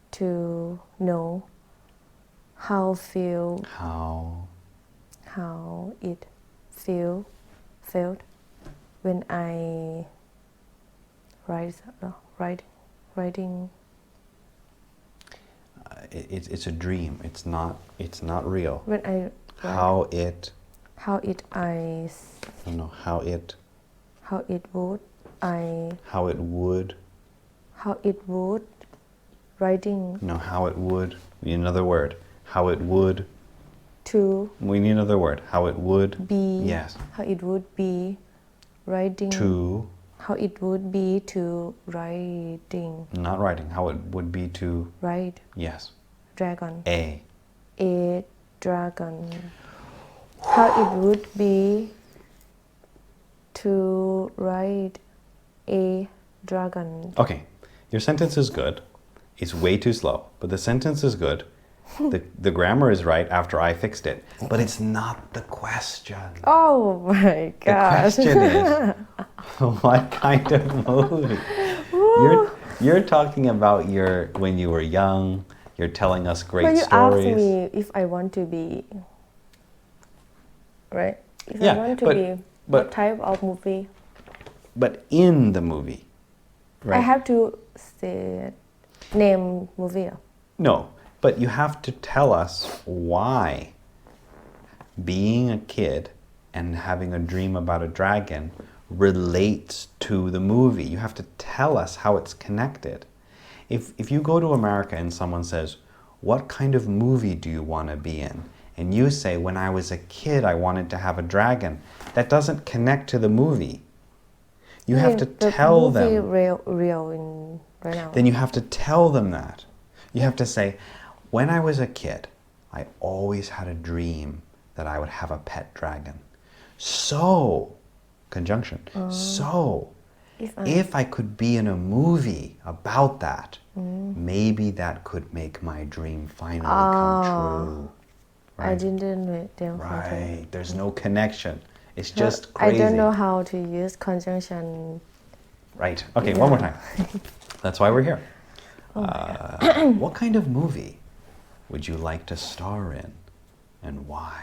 to know how it felt when I writing. It's a dream. It's not real. When I How it would writing. No, how it would. We need another word. How it would. We need another word. How it would be. Yes. How it would be writing. How it would be to writing. Not writing. How it would be to write. Yes. Dragon. A dragon. How it would be to write a dragon. Okay, your sentence is good. It's way too slow, but the sentence is good. The grammar is right after I fixed it, but it's not the question. Oh my gosh. The question is, what kind of movie? You're talking about when you were young. You're telling us great stories. You asked me if I want to be, right? If I want to be, what type of movie? But in the movie, right? I have to say name movie. No, but you have to tell us why being a kid and having a dream about a dragon relates to the movie. You have to tell us how it's connected. If you go to America and someone says, what kind of movie do you want to be in? And you say, when I was a kid, I wanted to have a dragon. That doesn't connect to the movie. You have to tell them. The movie real in right now. Then you have to tell them that. You have to say, when I was a kid, I always had a dream that I would have a pet dragon. So, conjunction. So, if I could be in a movie about that, maybe that could make my dream finally come true. Right? I didn't know. Right. There's no connection. It's just I crazy. don't know how to use conjunction. Right. Okay, one more time. That's why we're here. What kind of movie would you like to star in and why?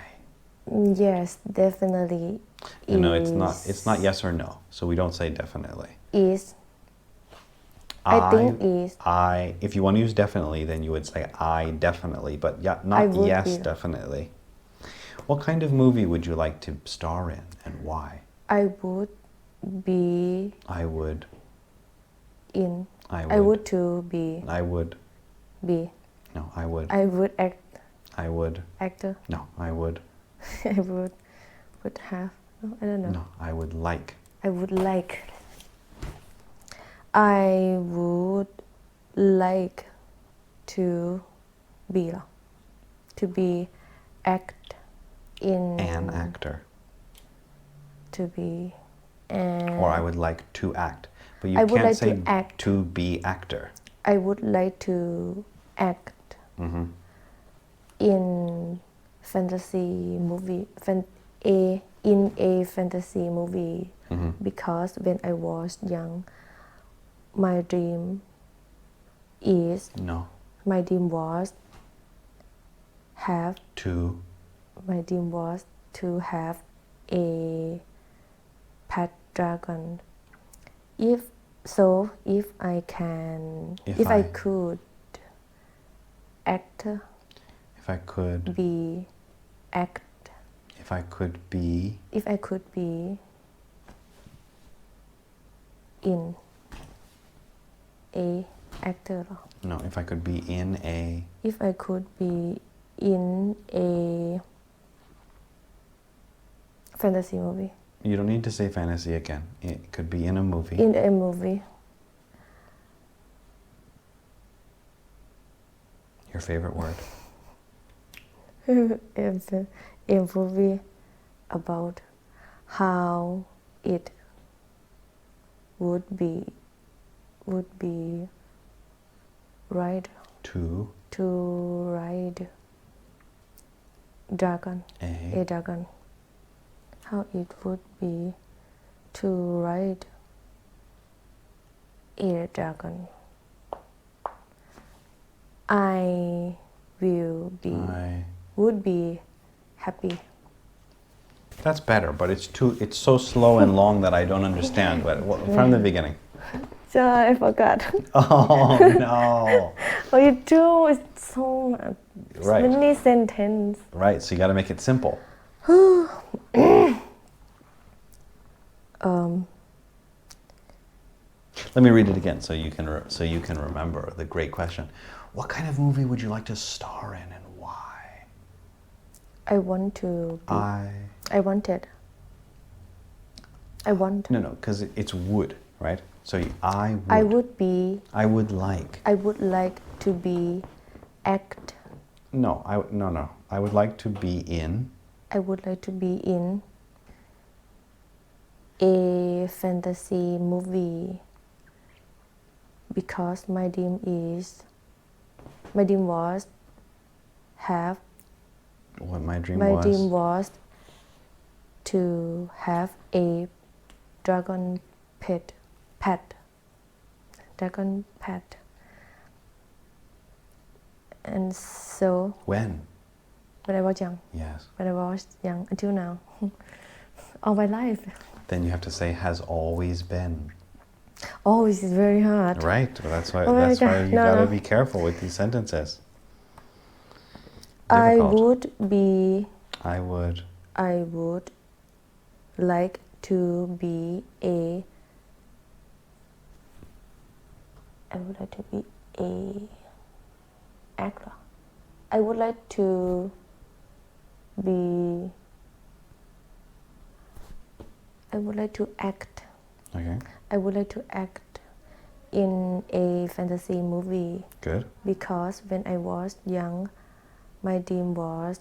Yes, definitely. No, it's not yes or no. So we don't say definitely. Is. I think is. If you want to use definitely, then you would say I definitely, but yeah, not yes definitely. What kind of movie would you like to star in and why? I would be I would. in. I I would. would to be. I would. Be. No, I would. I would act. I would. Actor. No, I would. I would have. No, I don't know. No, I would like. I would like. I would like to be. To be act in. An actor. To be. An. Or I would like to act. But you I would can't like say to act. to be actor. I would like to act in fantasy movie. In a fantasy movie because when I was young, my dream is. No. My dream was have. To. My dream was to have a pet dragon. If I can, if I could act, If I could. be, act, If I could be. if I could be in a actor เหรอ No, if I could be in a. If I could be in a fantasy movie. You don't need to say fantasy again. It could be in a movie. In a movie. Your favorite word. A movie about how it would be ride To. ride dragon A. dragon. How it would be to ride a dragon. I will be. Would be happy. That's better, but it's so slow and long that I don't understand. But from the beginning. Sorry, I forgot. Oh no. Oh, you do. It's so much. Right. Many sentence. Right, so you got to make it simple. Let me read it again so you can remember the great question. What kind of movie would you like to star in and why? I want to be. I wanted. I want. No, because it's would, right? So I would be. I would like. I would like to be act. No. I would like to be in. I would like to be in a fantasy movie because my dream was have. What my dream My was. dream was to have a dragon pet. Dragon pet. And so. When? When I was young. Yes. When I was young until now. All my life. Then you have to say has always been. Oh, this is very hard. Right. Well, that's why Oh my you God. gotta No. be careful with these sentences. I Difficult. would be. I would. I would like to be a. I would like to be a actor. I would like to be. I would like to act. Okay. I would like to act in a fantasy movie Good. because when I was young, my dream was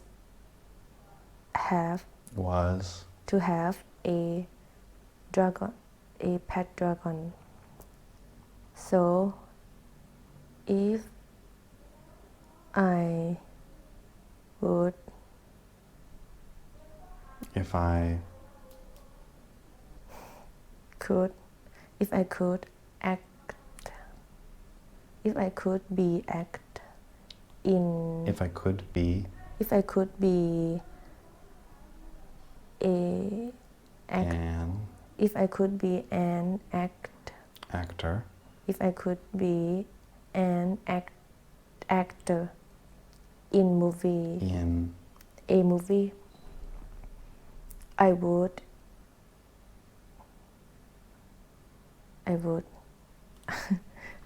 to have a dragon, a pet dragon. So if I would If I could if I could act if I could be act in If I could be if I could be a act an if I could be an actor if I could be an actor in movie in a movie I would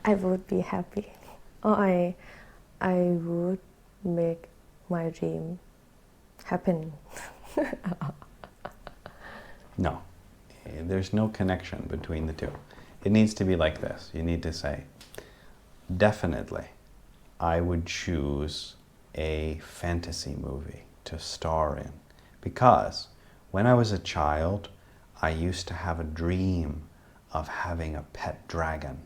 I would be happy or I would make my dream happen. No, there's no connection between the two. It needs to be like this. You need to say, definitely, I would choose a fantasy movie to star in because when I was a child, I used to have a dream of having a pet dragon,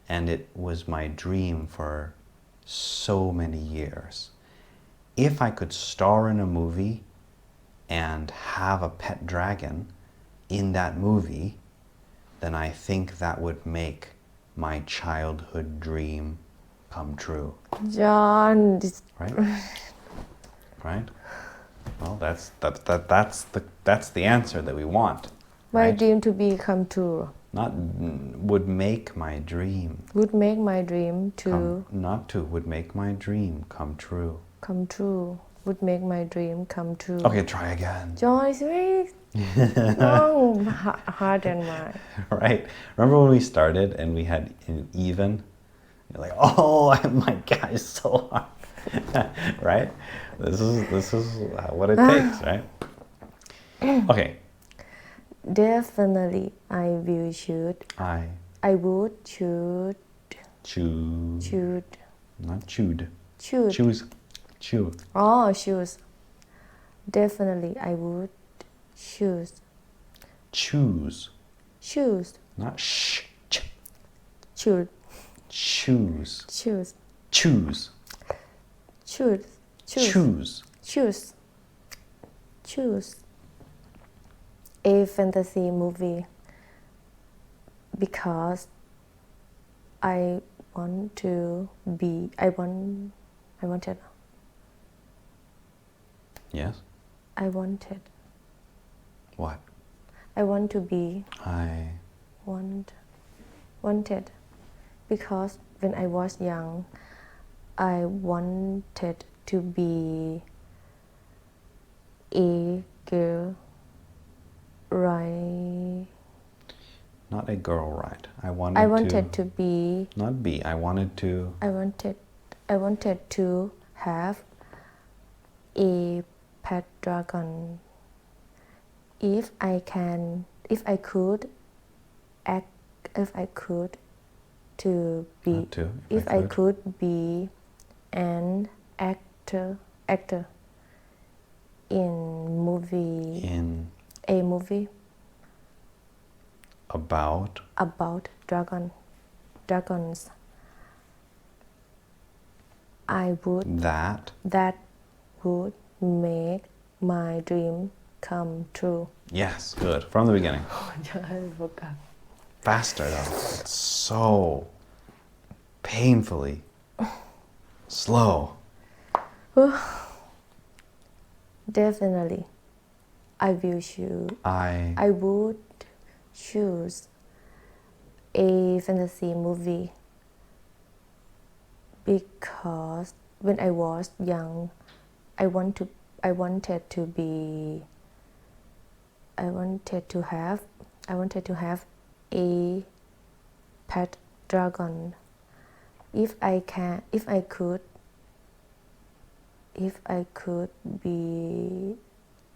and it was my dream for so many years. If I could star in a movie and have a pet dragon in that movie, then I think that would make my childhood dream come true. John, Right? Right? Well, that's the answer that we want. my Right? dream to be come true. Not would make my dream. Would make my dream to Would make my dream come true. come true. Would make my dream come true. Okay, try again. John is very long, hard than mine. Right? Remember when we started and we had an even? You're like, oh my God, it's so hard. Right? This is what it takes, right? Okay. Definitely, I will shoot. I would shoot. Choose. Not chewed. Shoot. Choose. Chew. Oh, shoes. Definitely, I would choose. Choose. Choose. Not shh. Choose. Choose. Choose. Choose. Choose. Choose. Choose. Choose. A fantasy movie because I wanted. Yes. I wanted. What? I want to be. I Wanted. Because when I was young, I wanted to be a girl, right? Not a girl, right? I wanted to be. Not be. I wanted to. I wanted to have a pet dragon. If I could to be. Not to. If I could be an actor in movie. In. A movie About. Dragons. I would. That. That would make my dream come true. Yes. Good. From the beginning. I forgot. Faster though. It's so painfully slow. Definitely, I will choose. I would choose a fantasy movie because when I was young, I wanted to have a pet dragon. If I could be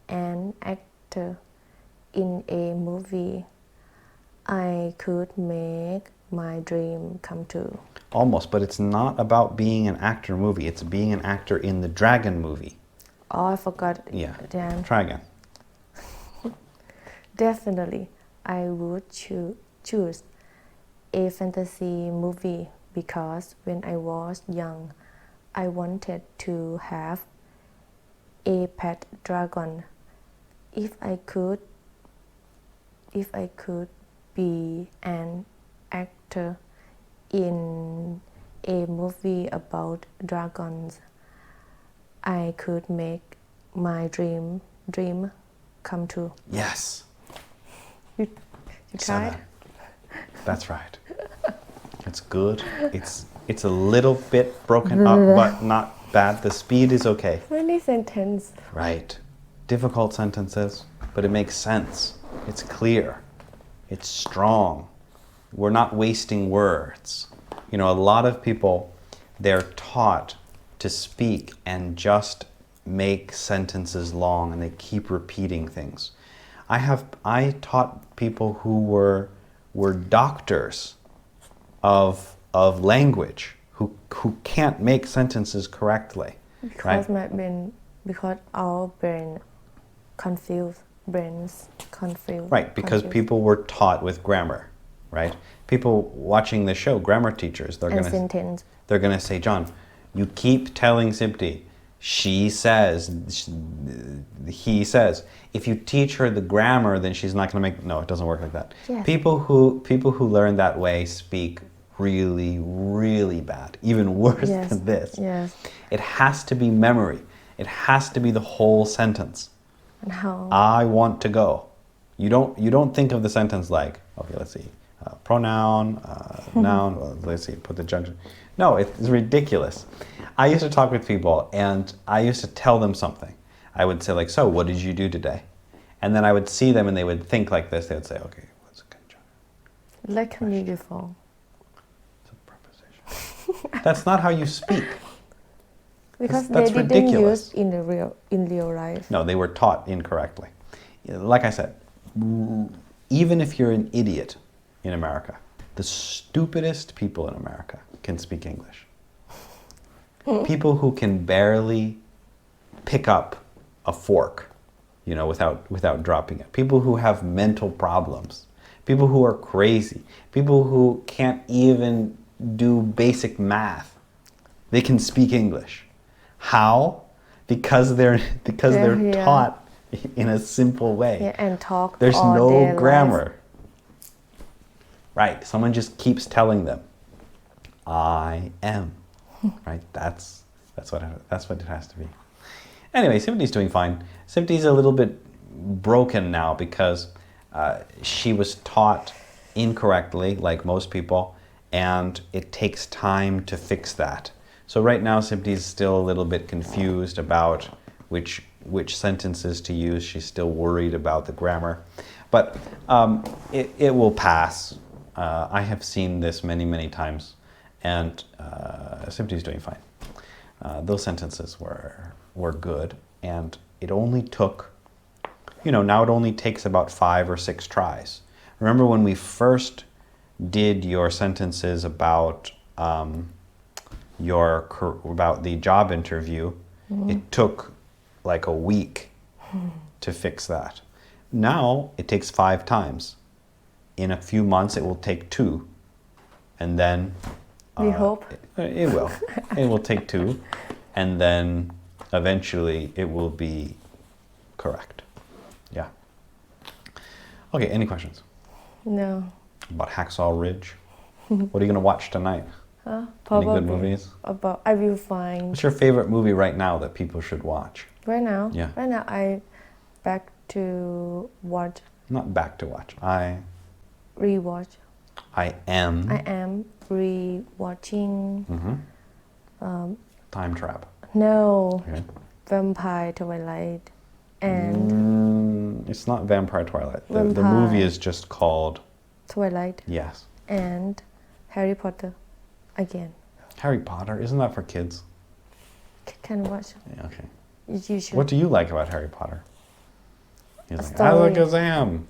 an actor in a movie, I could make my dream come true. Almost, but it's not about being an actor movie. It's being an actor in the Dragon movie. Oh, I forgot. Yeah. Damn. Try again. Definitely, I would choose a fantasy movie because when I was young, I wanted to have a pet dragon. If I could be an actor in a movie about dragons, I could make my dream come true. Yes. You tried? 7. That's right. It's good. It's a little bit broken up, but not bad. The speed is okay. Many sentence. Right. Difficult sentences, but it makes sense. It's clear. It's strong. We're not wasting words. You know, a lot of people, they're taught to speak and just make sentences long, and they keep repeating things. I taught people who were doctors of language who can't make sentences correctly. Because right? Because our brains confused. Right, because people were taught with grammar, right? People watching the show, grammar teachers, they're going to say, John, you keep telling Sipti, she says, he says. If you teach her the grammar, then she's not going to make... No, it doesn't work like that. Yes. People who learn that way speak really, really bad, even worse than this. Yes. It has to be memory. It has to be the whole sentence. And how? I want to go. You don't think of the sentence like, okay, let's see, pronoun, noun, well, let's see, put the junction. No, it's ridiculous. I used to talk with people and I used to tell them something. I would say like, so what did you do today? And then I would see them and they would think like this. They would say, okay, what's a conjunction? Like me before. It's a preposition. That's not how you speak. Because that's they didn't ridiculous. use in real life. No, they were taught incorrectly. Like I said, even if you're an idiot in America, the stupidest people in America can speak English. People who can barely pick up a fork, you know, without dropping it. People who have mental problems. People who are crazy. People who can't even do basic math. They can speak English. How? Because they're taught in a simple way. Yeah, and talk. There's all no their grammar. life. Right. Someone just keeps telling them, I am. Right? That's what it has to be. Anyway, Simti's doing fine. Simti's a little bit broken now because she was taught incorrectly, like most people, and it takes time to fix that. So right now, Simti's still a little bit confused about which sentences to use. She's still worried about the grammar. But it will pass. I have seen this many, many times. And Simti's doing fine. Those sentences were good. And it only took, you know, now it only takes about 5 or 6 tries. Remember when we first did your sentences about about the job interview, it took like a week to fix that. Now it takes 5 times. In a few months it will take 2, and then we hope it will. It will take 2, and then eventually it will be correct. Yeah. Okay. Any questions? No. About Hacksaw Ridge? What are you going to watch tonight? Probably. Any good movies? I will find. What's your favorite movie right now that people should watch? Right now? Yeah. Right now I back to watch. Not back to watch. Rewatch. I am rewatching. Time Trap. No. Okay. Vampire Twilight. And it's not Vampire Twilight. The Vampire. movie is just called Twilight. Yes. And Harry Potter. Again. Harry Potter? Isn't that for kids? Can watch. Yeah, okay. You should. What do you like about Harry Potter? He's like, story. Alakazam.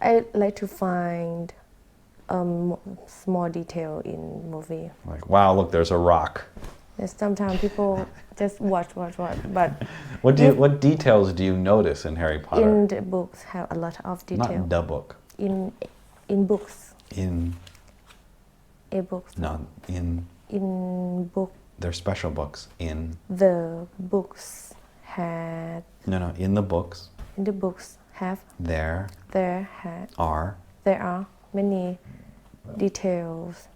I like to find small detail in movie. Like, wow, look, there's a rock. Yes, sometimes people just watch, but what details do you notice in Harry Potter? in the books have a lot of detail. Not the book. In books. In E-books. no, in book. they're special books. In The books had. no, in the books In the books have. there There are are many details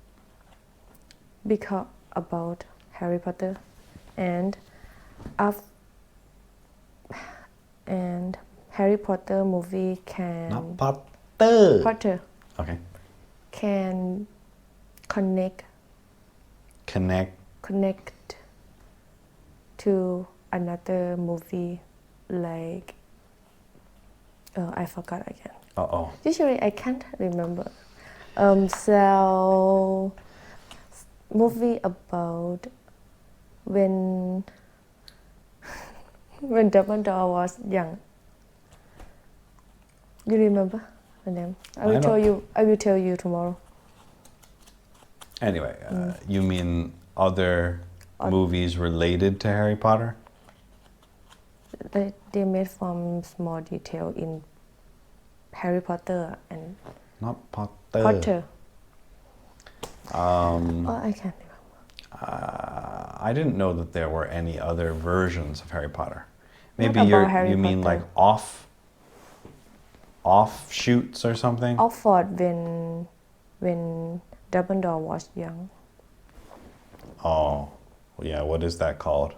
because about Harry Potter and Harry Potter movie can Not Potter. Potter Okay. can connect to another movie like I forgot again. Uh-oh. Usually I can't remember. So movie about when Dumbledore was young. You remember the name? I will tell you tomorrow. Anyway, you mean other movies related to Harry Potter? They made from small detail in Harry Potter and Not Potter. Potter. I can't remember. I didn't know that there were any other versions of Harry Potter. Maybe Not about Harry you mean Potter. like offshoots or something? Oxford when Dumbledore was young. Oh, yeah. What is that called?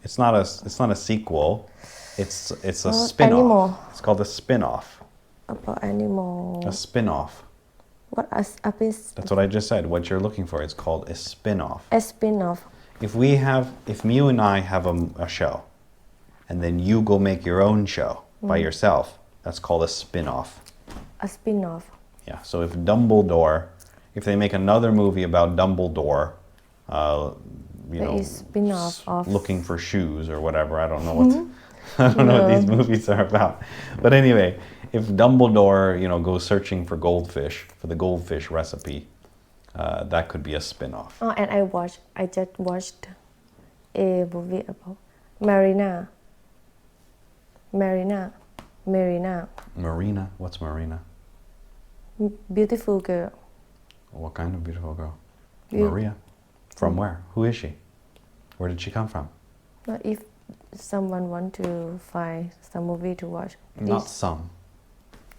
It's not a sequel. It's a spin-off. Animal. It's called a spin-off. About animal. A spin-off. What is That's what I just said. What you're looking for is called a spin-off. a spin-off? If you and I have a show, and then you go make your own show by yourself, that's called a spin-off. A spin-off. Yeah. So if they make another movie about Dumbledore, Is spin-off of looking for shoes or whatever. I don't know what I don't know what these movies are about. But anyway, if Dumbledore, goes searching for goldfish, for the goldfish recipe, that could be a spin-off. Oh, and I just watched a movie about Marina. Marina. What's Marina? Beautiful girl. What kind of beautiful girl? You- Maria. From where? Who is she? Where did she come from? But if someone want to find some movie to watch, Not please, some.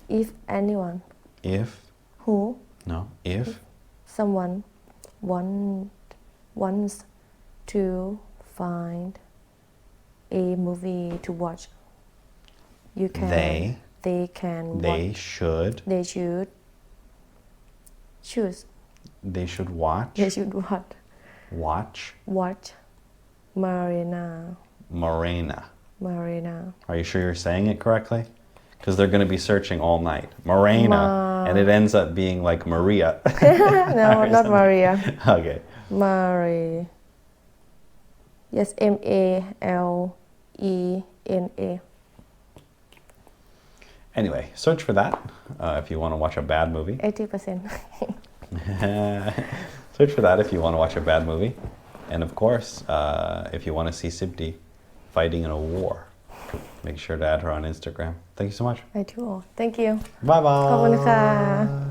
if anyone If. who No. If. someone wants to find a movie to watch, you can. They can. They should. They should choose. They should watch. They should what? Watch Marina. Are you sure you're saying it correctly? Because they're going to be searching all night. Marina. And it ends up being like Maria. No, not Maria. Okay. Maria. Yes, Malena. Anyway, search for that if you want to watch a bad movie. 80%. Search for that if you want to watch a bad movie. And of course, if you want to see Sibdi fighting in a war, make sure to add her on Instagram. Thank you so much. I do. Thank you. Bye bye. ขอบคุณค่ะ